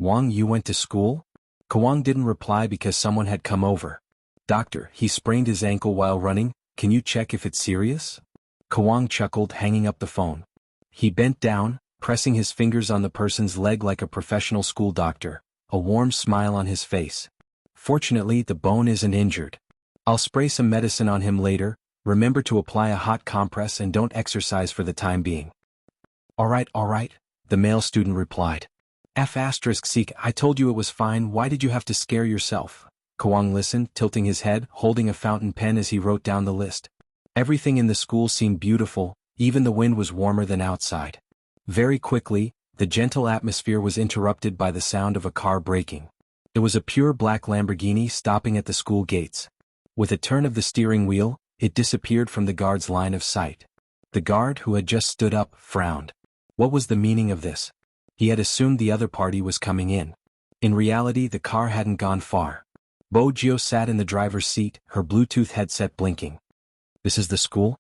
Wang, you went to school? Kawang didn't reply because someone had come over. Doctor, he sprained his ankle while running, can you check if it's serious? Kawang chuckled, hanging up the phone. He bent down, pressing his fingers on the person's leg like a professional school doctor, a warm smile on his face. Fortunately, the bone isn't injured. I'll spray some medicine on him later, remember to apply a hot compress and don't exercise for the time being. All right, the male student replied. Seek, I told you it was fine, why did you have to scare yourself? Kawang listened, tilting his head, holding a fountain pen as he wrote down the list. Everything in the school seemed beautiful, even the wind was warmer than outside. Very quickly, the gentle atmosphere was interrupted by the sound of a car braking. It was a pure black Lamborghini stopping at the school gates. With a turn of the steering wheel, it disappeared from the guard's line of sight. The guard, who had just stood up, frowned. What was the meaning of this? He had assumed the other party was coming in. In reality, the car hadn't gone far. Bojio sat in the driver's seat, her Bluetooth headset blinking. This is the school?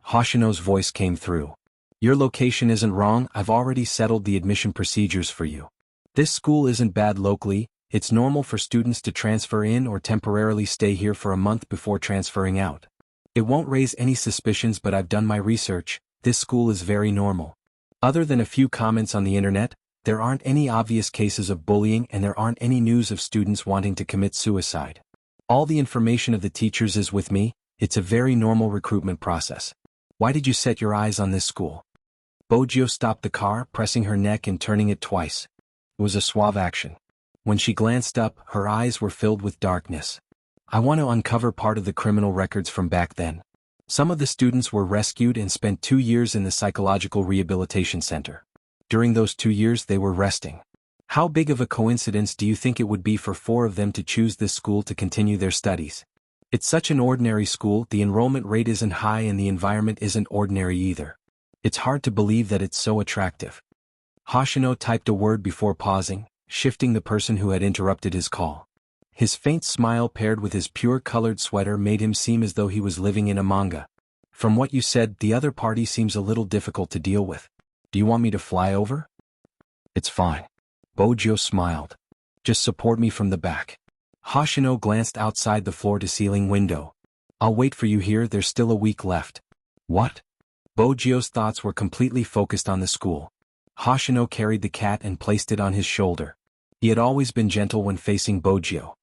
Hoshino's voice came through. Your location isn't wrong, I've already settled the admission procedures for you. This school isn't bad locally, it's normal for students to transfer in or temporarily stay here for a month before transferring out. It won't raise any suspicions, but I've done my research, this school is very normal. Other than a few comments on the internet, there aren't any obvious cases of bullying and there aren't any news of students wanting to commit suicide. All the information of the teachers is with me, it's a very normal recruitment process. Why did you set your eyes on this school? Bojio stopped the car, pressing her neck and turning it twice. It was a suave action. When she glanced up, her eyes were filled with darkness. I want to uncover part of the criminal records from back then. Some of the students were rescued and spent 2 years in the psychological rehabilitation center. During those 2 years they were resting. How big of a coincidence do you think it would be for 4 of them to choose this school to continue their studies? It's such an ordinary school, the enrollment rate isn't high and the environment isn't ordinary either. It's hard to believe that it's so attractive. Hoshino typed a word before pausing, shifting the person who had interrupted his call. His faint smile paired with his pure-colored sweater made him seem as though he was living in a manga. From what you said, the other party seems a little difficult to deal with. Do you want me to fly over? It's fine. Bojio smiled. Just support me from the back. Hoshino glanced outside the floor-to-ceiling window. I'll wait for you here, there's still a week left. What? Bojio's thoughts were completely focused on the school. Hoshino carried the cat and placed it on his shoulder. He had always been gentle when facing Bojio.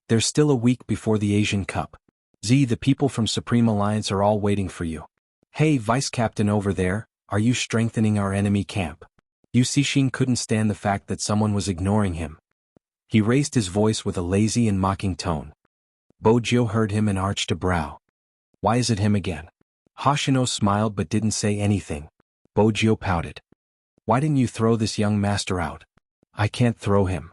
There's still a week before the Asian Cup. The people from Supreme Alliance are all waiting for you. Hey, Vice Captain over there, are you strengthening our enemy camp? Yusishin couldn't stand the fact that someone was ignoring him. He raised his voice with a lazy and mocking tone. Bojio heard him and arched a brow. Why is it him again? Hoshino smiled but didn't say anything. Bojio pouted. Why didn't you throw this young master out? I can't throw him.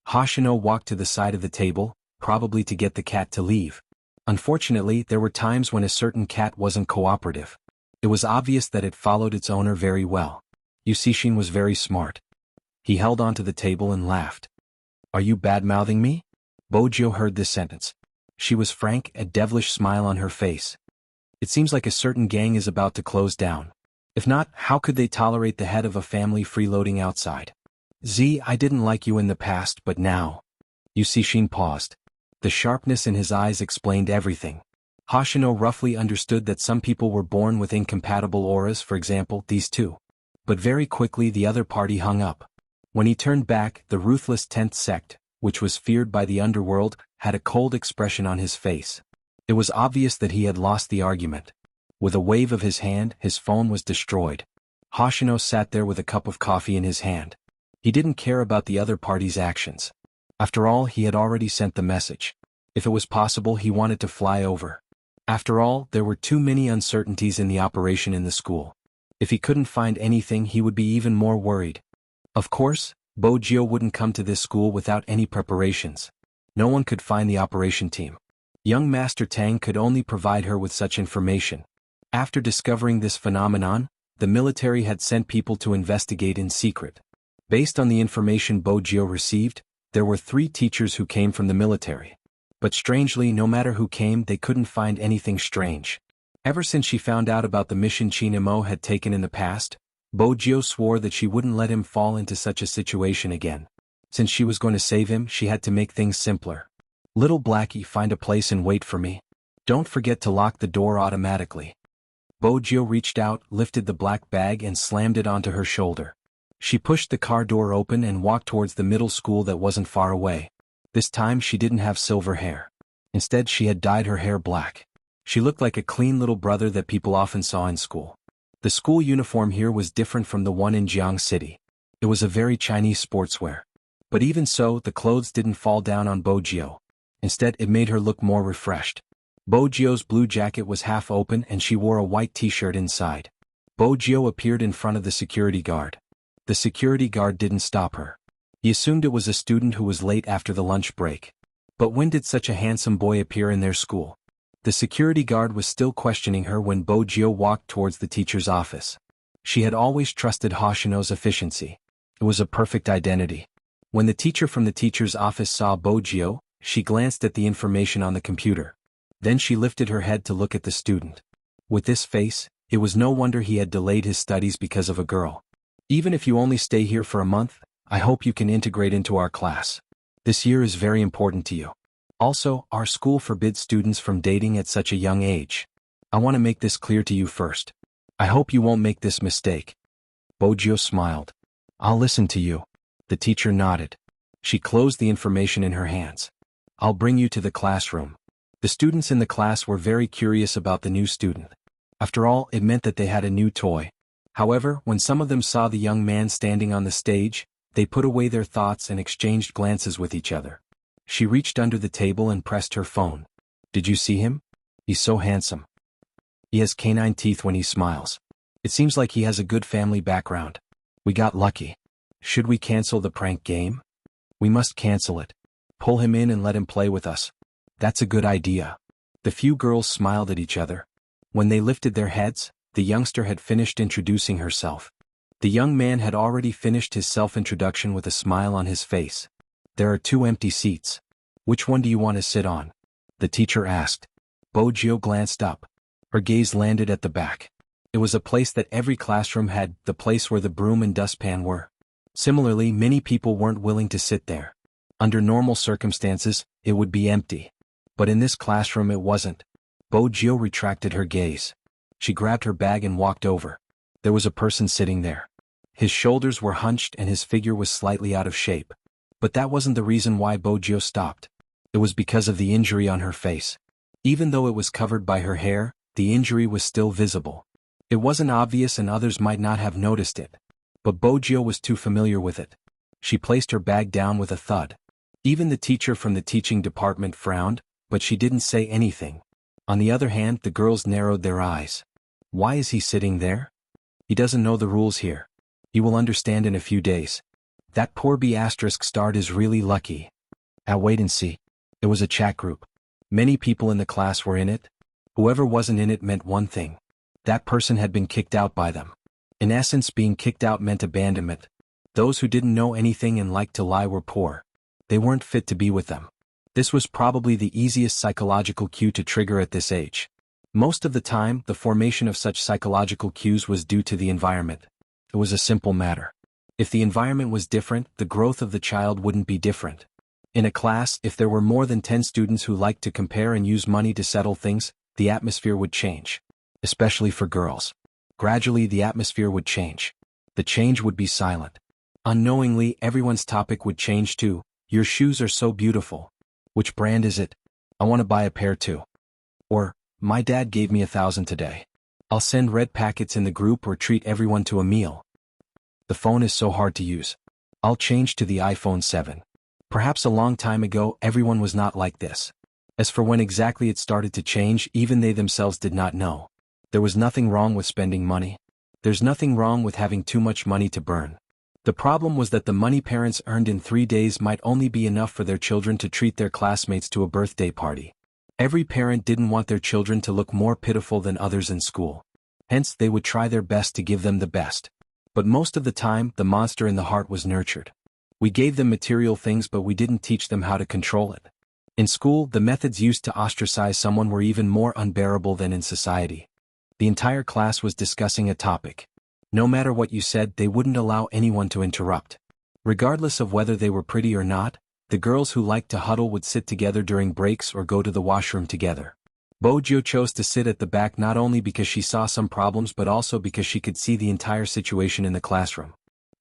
Hoshino walked to the side of the table, probably to get the cat to leave. Unfortunately, there were times when a certain cat wasn't cooperative. It was obvious that it followed its owner very well. Yusishin was very smart. He held onto the table and laughed. Are you bad-mouthing me? Bojio heard this sentence. She was frank, a devilish smile on her face. It seems like a certain gang is about to close down. If not, how could they tolerate the head of a family freeloading outside? I didn't like you in the past, but now. You see, Shin paused. The sharpness in his eyes explained everything. Hoshino roughly understood that some people were born with incompatible auras, for example, these two. But very quickly the other party hung up. When he turned back, the ruthless 10th sect, which was feared by the underworld, had a cold expression on his face. It was obvious that he had lost the argument. With a wave of his hand, his phone was destroyed. Hoshino sat there with a cup of coffee in his hand. He didn't care about the other party's actions. After all, he had already sent the message. If it was possible, he wanted to fly over. After all, there were too many uncertainties in the operation in the school. If he couldn't find anything, he would be even more worried. Of course, Bojio wouldn't come to this school without any preparations. No one could find the operation team. Young Master Tang could only provide her with such information. After discovering this phenomenon, the military had sent people to investigate in secret. Based on the information Bojio received, there were 3 teachers who came from the military. But strangely, no matter who came, they couldn't find anything strange. Ever since she found out about the mission Chinamo had taken in the past, Bojio swore that she wouldn't let him fall into such a situation again. Since she was going to save him, she had to make things simpler. Little Blackie, find a place and wait for me. Don't forget to lock the door automatically. Bojio reached out, lifted the black bag and slammed it onto her shoulder. She pushed the car door open and walked towards the middle school that wasn't far away. This time she didn't have silver hair. Instead, she had dyed her hair black. She looked like a clean little brother that people often saw in school. The school uniform here was different from the one in Jianghu City. It was a very Chinese sportswear. But even so, the clothes didn't fall down on Bojio. Instead, it made her look more refreshed. Bojio's blue jacket was half open and she wore a white t-shirt inside. Bojio appeared in front of the security guard. The security guard didn't stop her. He assumed it was a student who was late after the lunch break. But when did such a handsome boy appear in their school? The security guard was still questioning her when Bojio walked towards the teacher's office. She had always trusted Hoshino's efficiency. It was a perfect identity. When the teacher from the teacher's office saw Bojio, she glanced at the information on the computer. Then she lifted her head to look at the student. With this face, it was no wonder he had delayed his studies because of a girl. Even if you only stay here for a month, I hope you can integrate into our class. This year is very important to you. Also, our school forbids students from dating at such a young age. I want to make this clear to you first. I hope you won't make this mistake. Bojio smiled. I'll listen to you. The teacher nodded. She closed the information in her hands. I'll bring you to the classroom. The students in the class were very curious about the new student. After all, it meant that they had a new toy. However, when some of them saw the young man standing on the stage, they put away their thoughts and exchanged glances with each other. She reached under the table and pressed her phone. Did you see him? He's so handsome. He has canine teeth when he smiles. It seems like he has a good family background. We got lucky. Should we cancel the prank game? We must cancel it. Pull him in and let him play with us. That's a good idea. The few girls smiled at each other. When they lifted their heads, the youngster had finished introducing herself. The young man had already finished his self-introduction with a smile on his face. There are 2 empty seats. Which one do you want to sit on? The teacher asked. Bojio glanced up. Her gaze landed at the back. It was a place that every classroom had, the place where the broom and dustpan were. Similarly, many people weren't willing to sit there. Under normal circumstances, it would be empty. But in this classroom it wasn't. Bojio retracted her gaze. She grabbed her bag and walked over. There was a person sitting there. His shoulders were hunched and his figure was slightly out of shape. But that wasn't the reason why Bojio stopped. It was because of the injury on her face. Even though it was covered by her hair, the injury was still visible. It wasn't obvious and others might not have noticed it. But Bojio was too familiar with it. She placed her bag down with a thud. Even the teacher from the teaching department frowned, but she didn't say anything. On the other hand, the girls narrowed their eyes. Why is he sitting there? He doesn't know the rules here. He will understand in a few days. That poor B** starred is really lucky. I'll wait and see. It was a chat group. Many people in the class were in it. Whoever wasn't in it meant one thing. That person had been kicked out by them. In essence, being kicked out meant abandonment. Those who didn't know anything and liked to lie were poor. They weren't fit to be with them. This was probably the easiest psychological cue to trigger at this age. Most of the time, the formation of such psychological cues was due to the environment. It was a simple matter. If the environment was different, the growth of the child wouldn't be different. In a class, if there were more than 10 students who liked to compare and use money to settle things, the atmosphere would change. Especially for girls. Gradually, the atmosphere would change. The change would be silent. Unknowingly, everyone's topic would change too. Your shoes are so beautiful. Which brand is it? I want to buy a pair too. Or, my dad gave me 1,000 today. I'll send red packets in the group or treat everyone to a meal. The phone is so hard to use. I'll change to the iPhone 7. Perhaps a long time ago, everyone was not like this. As for when exactly it started to change, even they themselves did not know. There was nothing wrong with spending money. There's nothing wrong with having too much money to burn. The problem was that the money parents earned in 3 days might only be enough for their children to treat their classmates to a birthday party. Every parent didn't want their children to look more pitiful than others in school. Hence, they would try their best to give them the best. But most of the time, the monster in the heart was nurtured. We gave them material things, but we didn't teach them how to control it. In school, the methods used to ostracize someone were even more unbearable than in society. The entire class was discussing a topic. No matter what you said, they wouldn't allow anyone to interrupt. Regardless of whether they were pretty or not, the girls who liked to huddle would sit together during breaks or go to the washroom together. Bojo chose to sit at the back not only because she saw some problems but also because she could see the entire situation in the classroom.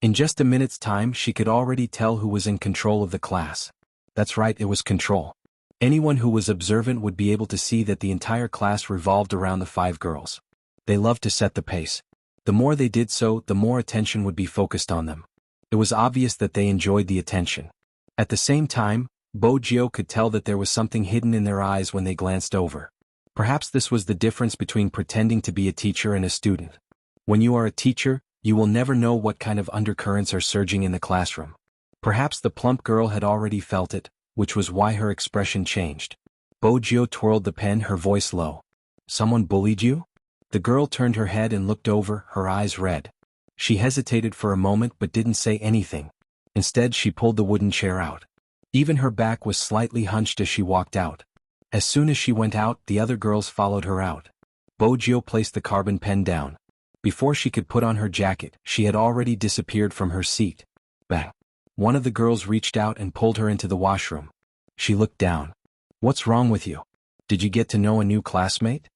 In just a minute's time, she could already tell who was in control of the class. That's right, it was control. Anyone who was observant would be able to see that the entire class revolved around the 5 girls. They loved to set the pace. The more they did so, the more attention would be focused on them. It was obvious that they enjoyed the attention. At the same time, Bojo could tell that there was something hidden in their eyes when they glanced over. Perhaps this was the difference between pretending to be a teacher and a student. When you are a teacher, you will never know what kind of undercurrents are surging in the classroom. Perhaps the plump girl had already felt it, which was why her expression changed. Bojo twirled the pen, her voice low. Someone bullied you? The girl turned her head and looked over, her eyes red. She hesitated for a moment but didn't say anything. Instead, she pulled the wooden chair out. Even her back was slightly hunched as she walked out. As soon as she went out, the other girls followed her out. Bojo placed the carbon pen down. Before she could put on her jacket, she had already disappeared from her seat. Bang! One of the girls reached out and pulled her into the washroom. She looked down. What's wrong with you? Did you get to know a new classmate?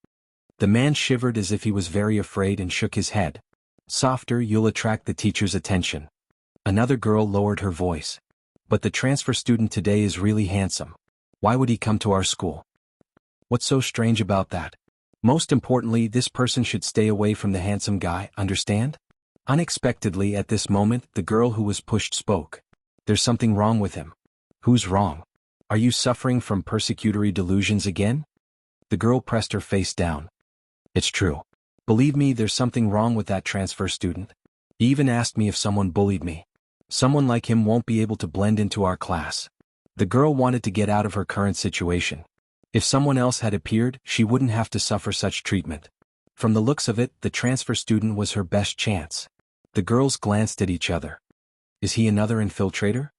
The man shivered as if he was very afraid and shook his head. Softer, you'll attract the teacher's attention. Another girl lowered her voice. But the transfer student today is really handsome. Why would he come to our school? What's so strange about that? Most importantly, this person should stay away from the handsome guy, understand? Unexpectedly at this moment, the girl who was pushed spoke. There's something wrong with him. Who's wrong? Are you suffering from persecutory delusions again? The girl pressed her face down. It's true. Believe me, there's something wrong with that transfer student. He even asked me if someone bullied me. Someone like him won't be able to blend into our class. The girl wanted to get out of her current situation. If someone else had appeared, she wouldn't have to suffer such treatment. From the looks of it, the transfer student was her best chance. The girls glanced at each other. Is he another infiltrator?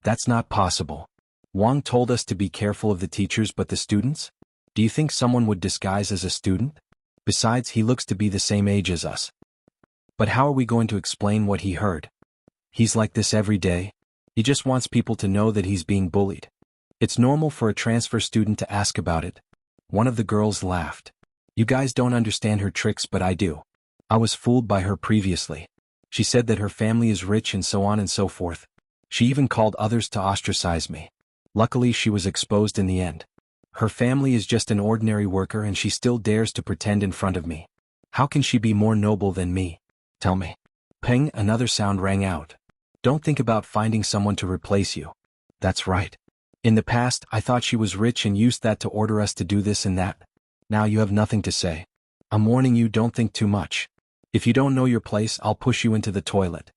That's not possible. Wang told us to be careful of the teachers, but the students? Do you think someone would disguise as a student? Besides, he looks to be the same age as us. But how are we going to explain what he heard? He's like this every day. He just wants people to know that he's being bullied. It's normal for a transfer student to ask about it. One of the girls laughed. You guys don't understand her tricks, but I do. I was fooled by her previously. She said that her family is rich and so on and so forth. She even called others to ostracize me. Luckily, she was exposed in the end. Her family is just an ordinary worker and she still dares to pretend in front of me. How can she be more noble than me? Tell me. Peng, another sound rang out. Don't think about finding someone to replace you. That's right. In the past, I thought she was rich and used that to order us to do this and that. Now you have nothing to say. I'm warning you, don't think too much. If you don't know your place, I'll push you into the toilet.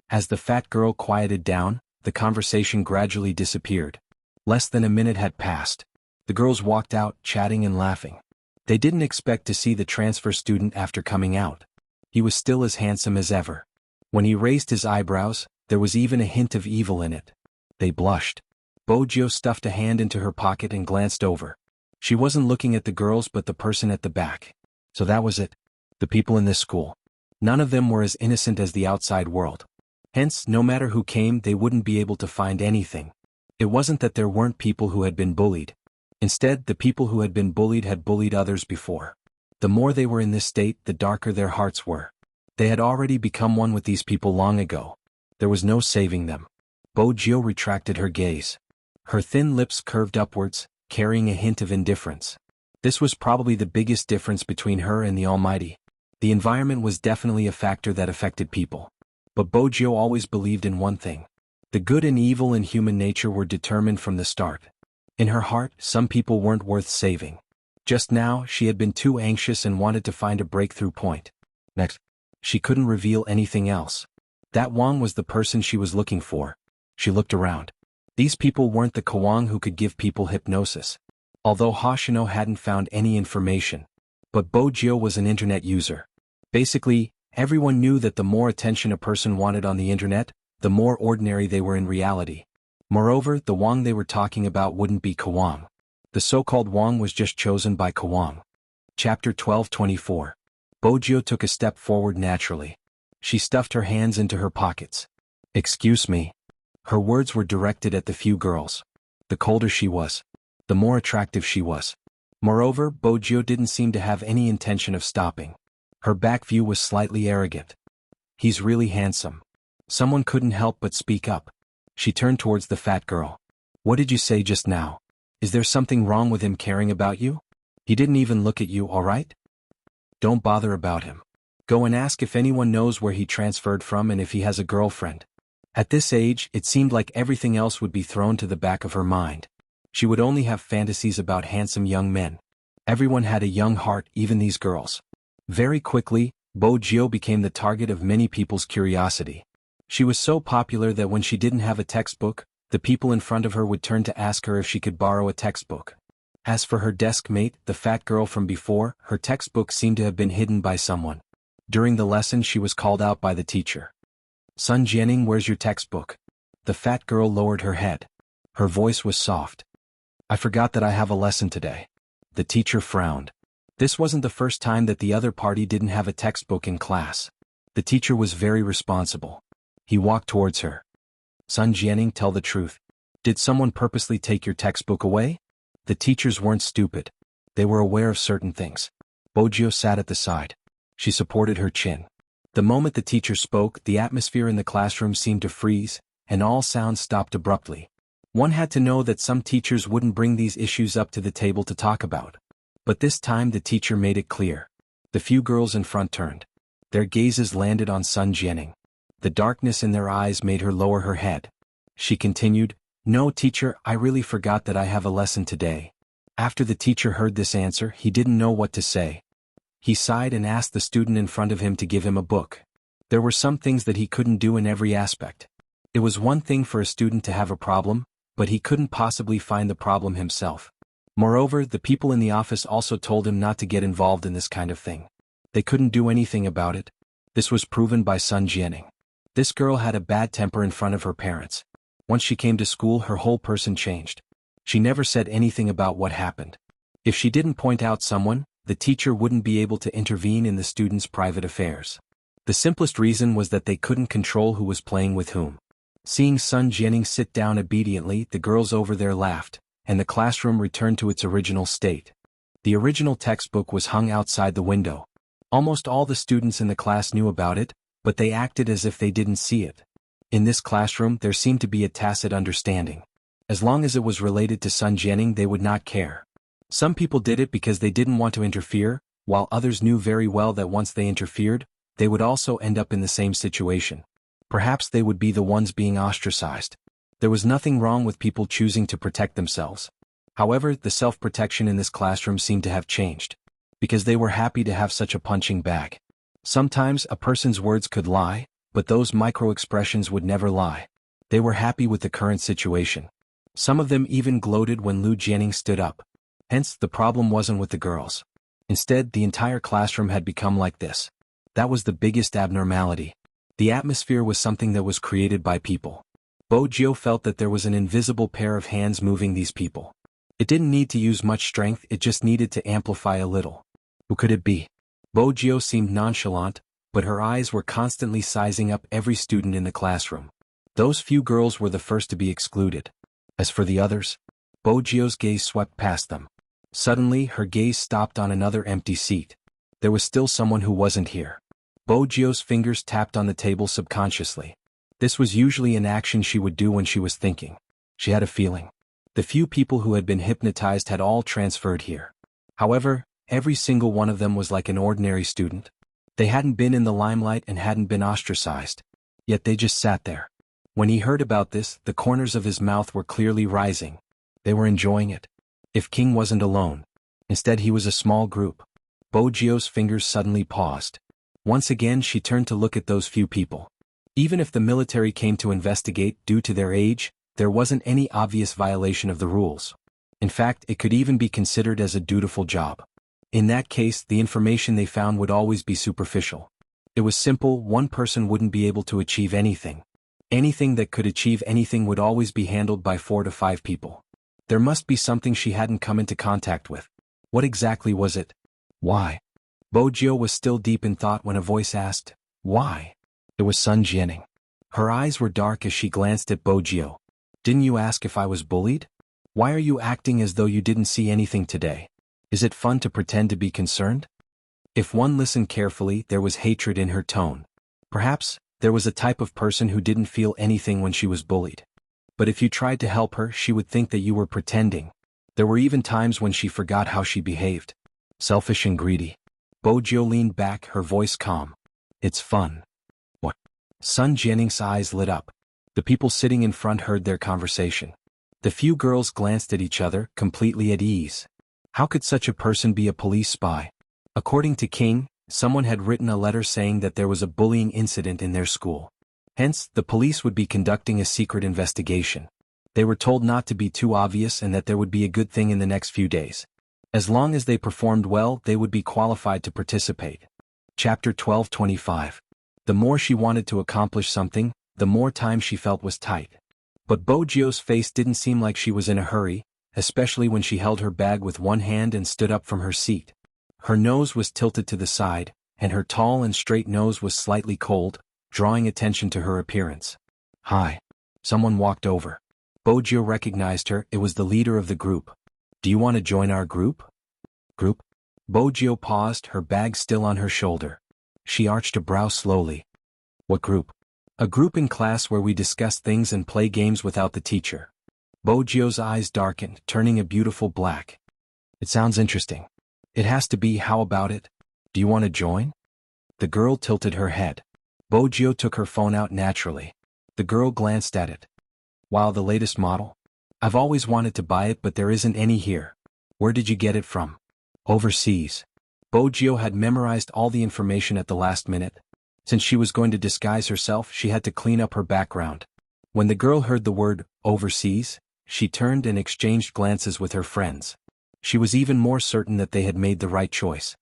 As the fat girl quieted down, the conversation gradually disappeared. Less than a minute had passed. The girls walked out, chatting and laughing. They didn't expect to see the transfer student after coming out. He was still as handsome as ever. When he raised his eyebrows, there was even a hint of evil in it. They blushed. Bojio stuffed a hand into her pocket and glanced over. She wasn't looking at the girls but the person at the back. So that was it. The people in this school. None of them were as innocent as the outside world. Hence, no matter who came, they wouldn't be able to find anything. It wasn't that there weren't people who had been bullied. Instead, the people who had been bullied had bullied others before. The more they were in this state, the darker their hearts were. They had already become one with these people long ago. There was no saving them. Bojio retracted her gaze. Her thin lips curved upwards, carrying a hint of indifference. This was probably the biggest difference between her and the Almighty. The environment was definitely a factor that affected people. But Bojio always believed in one thing. The good and evil in human nature were determined from the start. In her heart, some people weren't worth saving. Just now, she had been too anxious and wanted to find a breakthrough point. Next, she couldn't reveal anything else. That Wang was the person she was looking for. She looked around. These people weren't the Kwang who could give people hypnosis. Although Hoshino hadn't found any information. But Bojio was an internet user. Basically, everyone knew that the more attention a person wanted on the internet, the more ordinary they were in reality. Moreover, the Wang they were talking about wouldn't be Kwang. The so-called Wang was just chosen by Kwang. Chapter 12:24. Bojio took a step forward naturally. She stuffed her hands into her pockets. Excuse me. Her words were directed at the few girls. The colder she was, the more attractive she was. Moreover, Bojio didn't seem to have any intention of stopping. Her back view was slightly arrogant. He's really handsome. Someone couldn't help but speak up. She turned towards the fat girl. What did you say just now? Is there something wrong with him caring about you? He didn't even look at you, all right? Don't bother about him. Go and ask if anyone knows where he transferred from and if he has a girlfriend. At this age, it seemed like everything else would be thrown to the back of her mind. She would only have fantasies about handsome young men. Everyone had a young heart, even these girls. Very quickly, Bojio became the target of many people's curiosity. She was so popular that when she didn't have a textbook, the people in front of her would turn to ask her if she could borrow a textbook. As for her desk mate, the fat girl from before, her textbook seemed to have been hidden by someone. During the lesson, she was called out by the teacher. Sun Jianing, where's your textbook? The fat girl lowered her head. Her voice was soft. I forgot that I have a lesson today. The teacher frowned. This wasn't the first time that the other party didn't have a textbook in class. The teacher was very responsible. He walked towards her. Sun Jianing, tell the truth. Did someone purposely take your textbook away? The teachers weren't stupid. They were aware of certain things. Bojio sat at the side. She supported her chin. The moment the teacher spoke, the atmosphere in the classroom seemed to freeze, and all sounds stopped abruptly. One had to know that some teachers wouldn't bring these issues up to the table to talk about. But this time the teacher made it clear. The few girls in front turned. Their gazes landed on Sun Jianing. The darkness in their eyes made her lower her head. She continued, No, teacher, I really forgot that I have a lesson today. After the teacher heard this answer, he didn't know what to say. He sighed and asked the student in front of him to give him a book. There were some things that he couldn't do in every aspect. It was one thing for a student to have a problem, but he couldn't possibly find the problem himself. Moreover, the people in the office also told him not to get involved in this kind of thing. They couldn't do anything about it. This was proven by Sun Jianing. This girl had a bad temper in front of her parents. Once she came to school, her whole person changed. She never said anything about what happened. If she didn't point out someone, the teacher wouldn't be able to intervene in the students' private affairs. The simplest reason was that they couldn't control who was playing with whom. Seeing Sun Jianing sit down obediently, the girls over there laughed, and the classroom returned to its original state. The original textbook was hung outside the window. Almost all the students in the class knew about it, but they acted as if they didn't see it. In this classroom, there seemed to be a tacit understanding. As long as it was related to Sun Jianing, they would not care. Some people did it because they didn't want to interfere, while others knew very well that once they interfered, they would also end up in the same situation. Perhaps they would be the ones being ostracized. There was nothing wrong with people choosing to protect themselves. However, the self-protection in this classroom seemed to have changed. Because they were happy to have such a punching bag. Sometimes a person's words could lie, but those micro-expressions would never lie. They were happy with the current situation. Some of them even gloated when Lu Jianing stood up. Hence, the problem wasn't with the girls. Instead, the entire classroom had become like this. That was the biggest abnormality. The atmosphere was something that was created by people. Bojio felt that there was an invisible pair of hands moving these people. It didn't need to use much strength, it just needed to amplify a little. Who could it be? Bojio seemed nonchalant, but her eyes were constantly sizing up every student in the classroom. Those few girls were the first to be excluded. As for the others, Bojio's gaze swept past them. Suddenly, her gaze stopped on another empty seat. There was still someone who wasn't here. Bojio's fingers tapped on the table subconsciously. This was usually an action she would do when she was thinking. She had a feeling. The few people who had been hypnotized had all transferred here. However, every single one of them was like an ordinary student. They hadn't been in the limelight and hadn't been ostracized. Yet they just sat there. When he heard about this, the corners of his mouth were clearly rising. They were enjoying it. If King wasn't alone. Instead he was a small group. Bojio's fingers suddenly paused. Once again she turned to look at those few people. Even if the military came to investigate due to their age, there wasn't any obvious violation of the rules. In fact, it could even be considered as a dutiful job. In that case, the information they found would always be superficial. It was simple, one person wouldn't be able to achieve anything. Anything that could achieve anything would always be handled by 4 to 5 people. There must be something she hadn't come into contact with. What exactly was it? Why? Bojio was still deep in thought when a voice asked, "Why?" It was Sun Jianing. Her eyes were dark as she glanced at Bojio. "Didn't you ask if I was bullied? Why are you acting as though you didn't see anything today? Is it fun to pretend to be concerned?" If one listened carefully, there was hatred in her tone. Perhaps, there was a type of person who didn't feel anything when she was bullied. But if you tried to help her, she would think that you were pretending. There were even times when she forgot how she behaved. Selfish and greedy. Bojio leaned back, her voice calm. "It's fun." "What?" Sun Jianing's eyes lit up. The people sitting in front heard their conversation. The few girls glanced at each other, completely at ease. How could such a person be a police spy? According to King, someone had written a letter saying that there was a bullying incident in their school. Hence, the police would be conducting a secret investigation. They were told not to be too obvious and that there would be a good thing in the next few days. As long as they performed well, they would be qualified to participate. Chapter 12:25. The more she wanted to accomplish something, the more time she felt was tight. But Bojio's face didn't seem like she was in a hurry, especially when she held her bag with one hand and stood up from her seat. Her nose was tilted to the side, and her tall and straight nose was slightly cold, drawing attention to her appearance. "Hi." Someone walked over. Bojio recognized her, it was the leader of the group. "Do you want to join our group?" "Group?" Bojio paused, her bag still on her shoulder. She arched a brow slowly. "What group?" "A group in class where we discuss things and play games without the teacher." Bojio's eyes darkened, turning a beautiful black. "It sounds interesting. It has to be, how about it? Do you want to join?" The girl tilted her head. Bojio took her phone out naturally. The girl glanced at it. "Wow, the latest model? I've always wanted to buy it, but there isn't any here. Where did you get it from?" "Overseas." Bojio had memorized all the information at the last minute. Since she was going to disguise herself, she had to clean up her background. When the girl heard the word, overseas, she turned and exchanged glances with her friends. She was even more certain that they had made the right choice.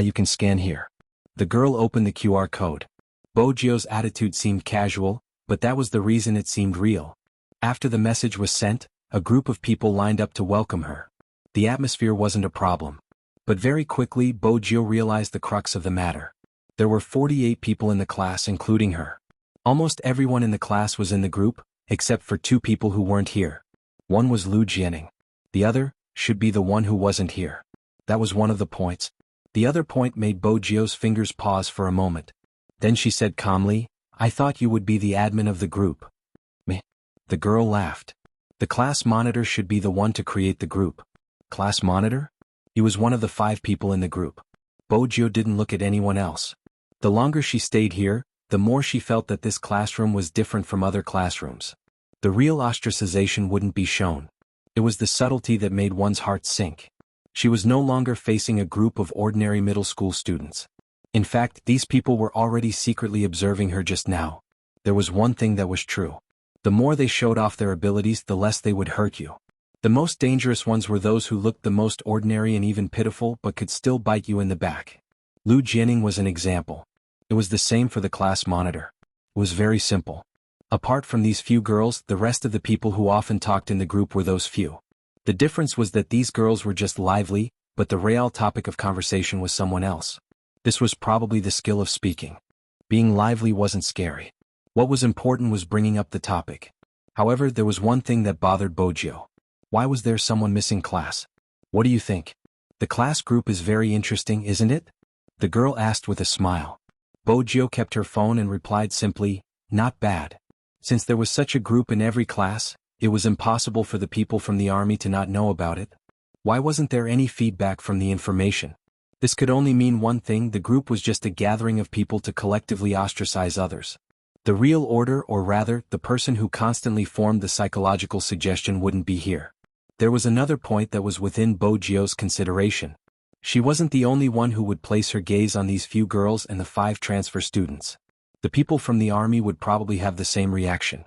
You can scan here." The girl opened the QR code. Bojio's attitude seemed casual, but that was the reason it seemed real. After the message was sent, a group of people lined up to welcome her. The atmosphere wasn't a problem. But very quickly Bojio realized the crux of the matter. There were 48 people in the class including her. Almost everyone in the class was in the group, except for 2 people who weren't here. One was Lu Jianing. The other should be the one who wasn't here. That was one of the points. The other point made Bojio's fingers pause for a moment. Then she said calmly, "I thought you would be the admin of the group." "Me?" The girl laughed. "The class monitor should be the one to create the group." "Class monitor?" He was one of the 5 people in the group. Bojio didn't look at anyone else. The longer she stayed here, the more she felt that this classroom was different from other classrooms. The real ostracization wouldn't be shown. It was the subtlety that made one's heart sink. She was no longer facing a group of ordinary middle school students. In fact, these people were already secretly observing her just now. There was one thing that was true. The more they showed off their abilities, the less they would hurt you. The most dangerous ones were those who looked the most ordinary and even pitiful but could still bite you in the back. Lu Jianing was an example. It was the same for the class monitor. It was very simple. Apart from these few girls, the rest of the people who often talked in the group were those few. The difference was that these girls were just lively, but the real topic of conversation was someone else. This was probably the skill of speaking. Being lively wasn't scary. What was important was bringing up the topic. However, there was one thing that bothered Bojio. Why was there someone missing class? What do you think? The class group is very interesting, isn't it? The girl asked with a smile. Bojio kept her phone and replied simply, not bad. Since there was such a group in every class, it was impossible for the people from the army to not know about it. Why wasn't there any feedback from the information? This could only mean one thing: the group was just a gathering of people to collectively ostracize others. The real order, or rather, the person who constantly formed the psychological suggestion, wouldn't be here. There was another point that was within Bojio's consideration. She wasn't the only one who would place her gaze on these few girls and the 5 transfer students. The people from the army would probably have the same reaction.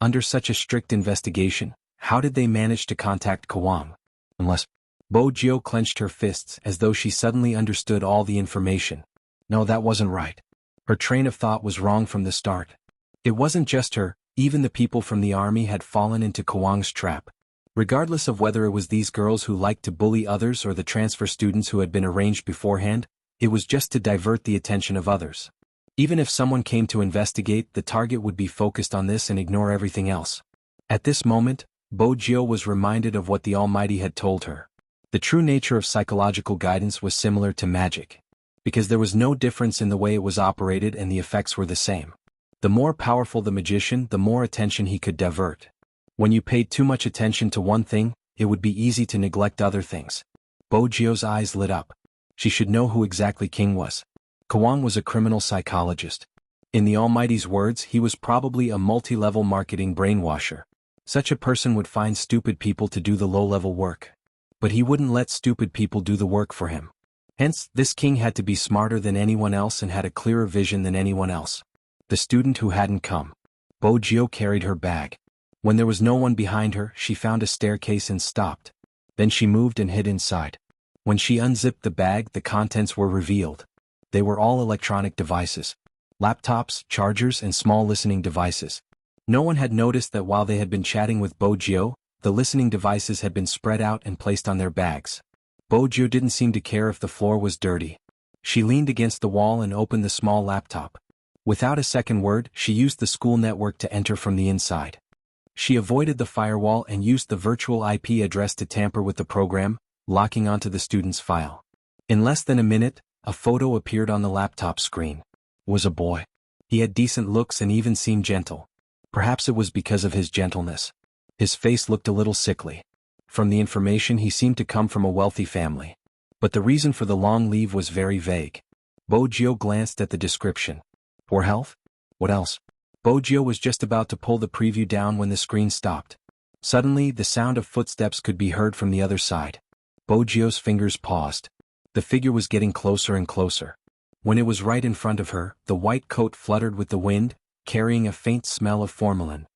Under such a strict investigation, how did they manage to contact Kawang? Unless... Bojio clenched her fists as though she suddenly understood all the information. No, that wasn't right. Her train of thought was wrong from the start. It wasn't just her, even the people from the army had fallen into Kawang's trap. Regardless of whether it was these girls who liked to bully others or the transfer students who had been arranged beforehand, it was just to divert the attention of others. Even if someone came to investigate, the target would be focused on this and ignore everything else. At this moment, Bojio was reminded of what the Almighty had told her. The true nature of psychological guidance was similar to magic, because there was no difference in the way it was operated and the effects were the same. The more powerful the magician, the more attention he could divert. When you paid too much attention to one thing, it would be easy to neglect other things. Bojio's eyes lit up. She should know who exactly King was. Kawang was a criminal psychologist. In the Almighty's words, he was probably a multi-level marketing brainwasher. Such a person would find stupid people to do the low-level work. But he wouldn't let stupid people do the work for him. Hence, this king had to be smarter than anyone else and had a clearer vision than anyone else. The student who hadn't come. Bojio carried her bag. When there was no one behind her, she found a staircase and stopped. Then she moved and hid inside. When she unzipped the bag, the contents were revealed. They were all electronic devices. Laptops, chargers, and small listening devices. No one had noticed that while they had been chatting with Bojio, the listening devices had been spread out and placed on their bags. Bojio didn't seem to care if the floor was dirty. She leaned against the wall and opened the small laptop. Without a second word, she used the school network to enter from the inside. She avoided the firewall and used the virtual IP address to tamper with the program, locking onto the student's file. In less than a minute, a photo appeared on the laptop screen. It was a boy. He had decent looks and even seemed gentle. Perhaps it was because of his gentleness. His face looked a little sickly. From the information, he seemed to come from a wealthy family. But the reason for the long leave was very vague. Bojio glanced at the description. Poor health? What else? Bojio was just about to pull the preview down when the screen stopped. Suddenly, the sound of footsteps could be heard from the other side. Bojio's fingers paused. The figure was getting closer and closer. When it was right in front of her, the white coat fluttered with the wind, carrying a faint smell of formalin.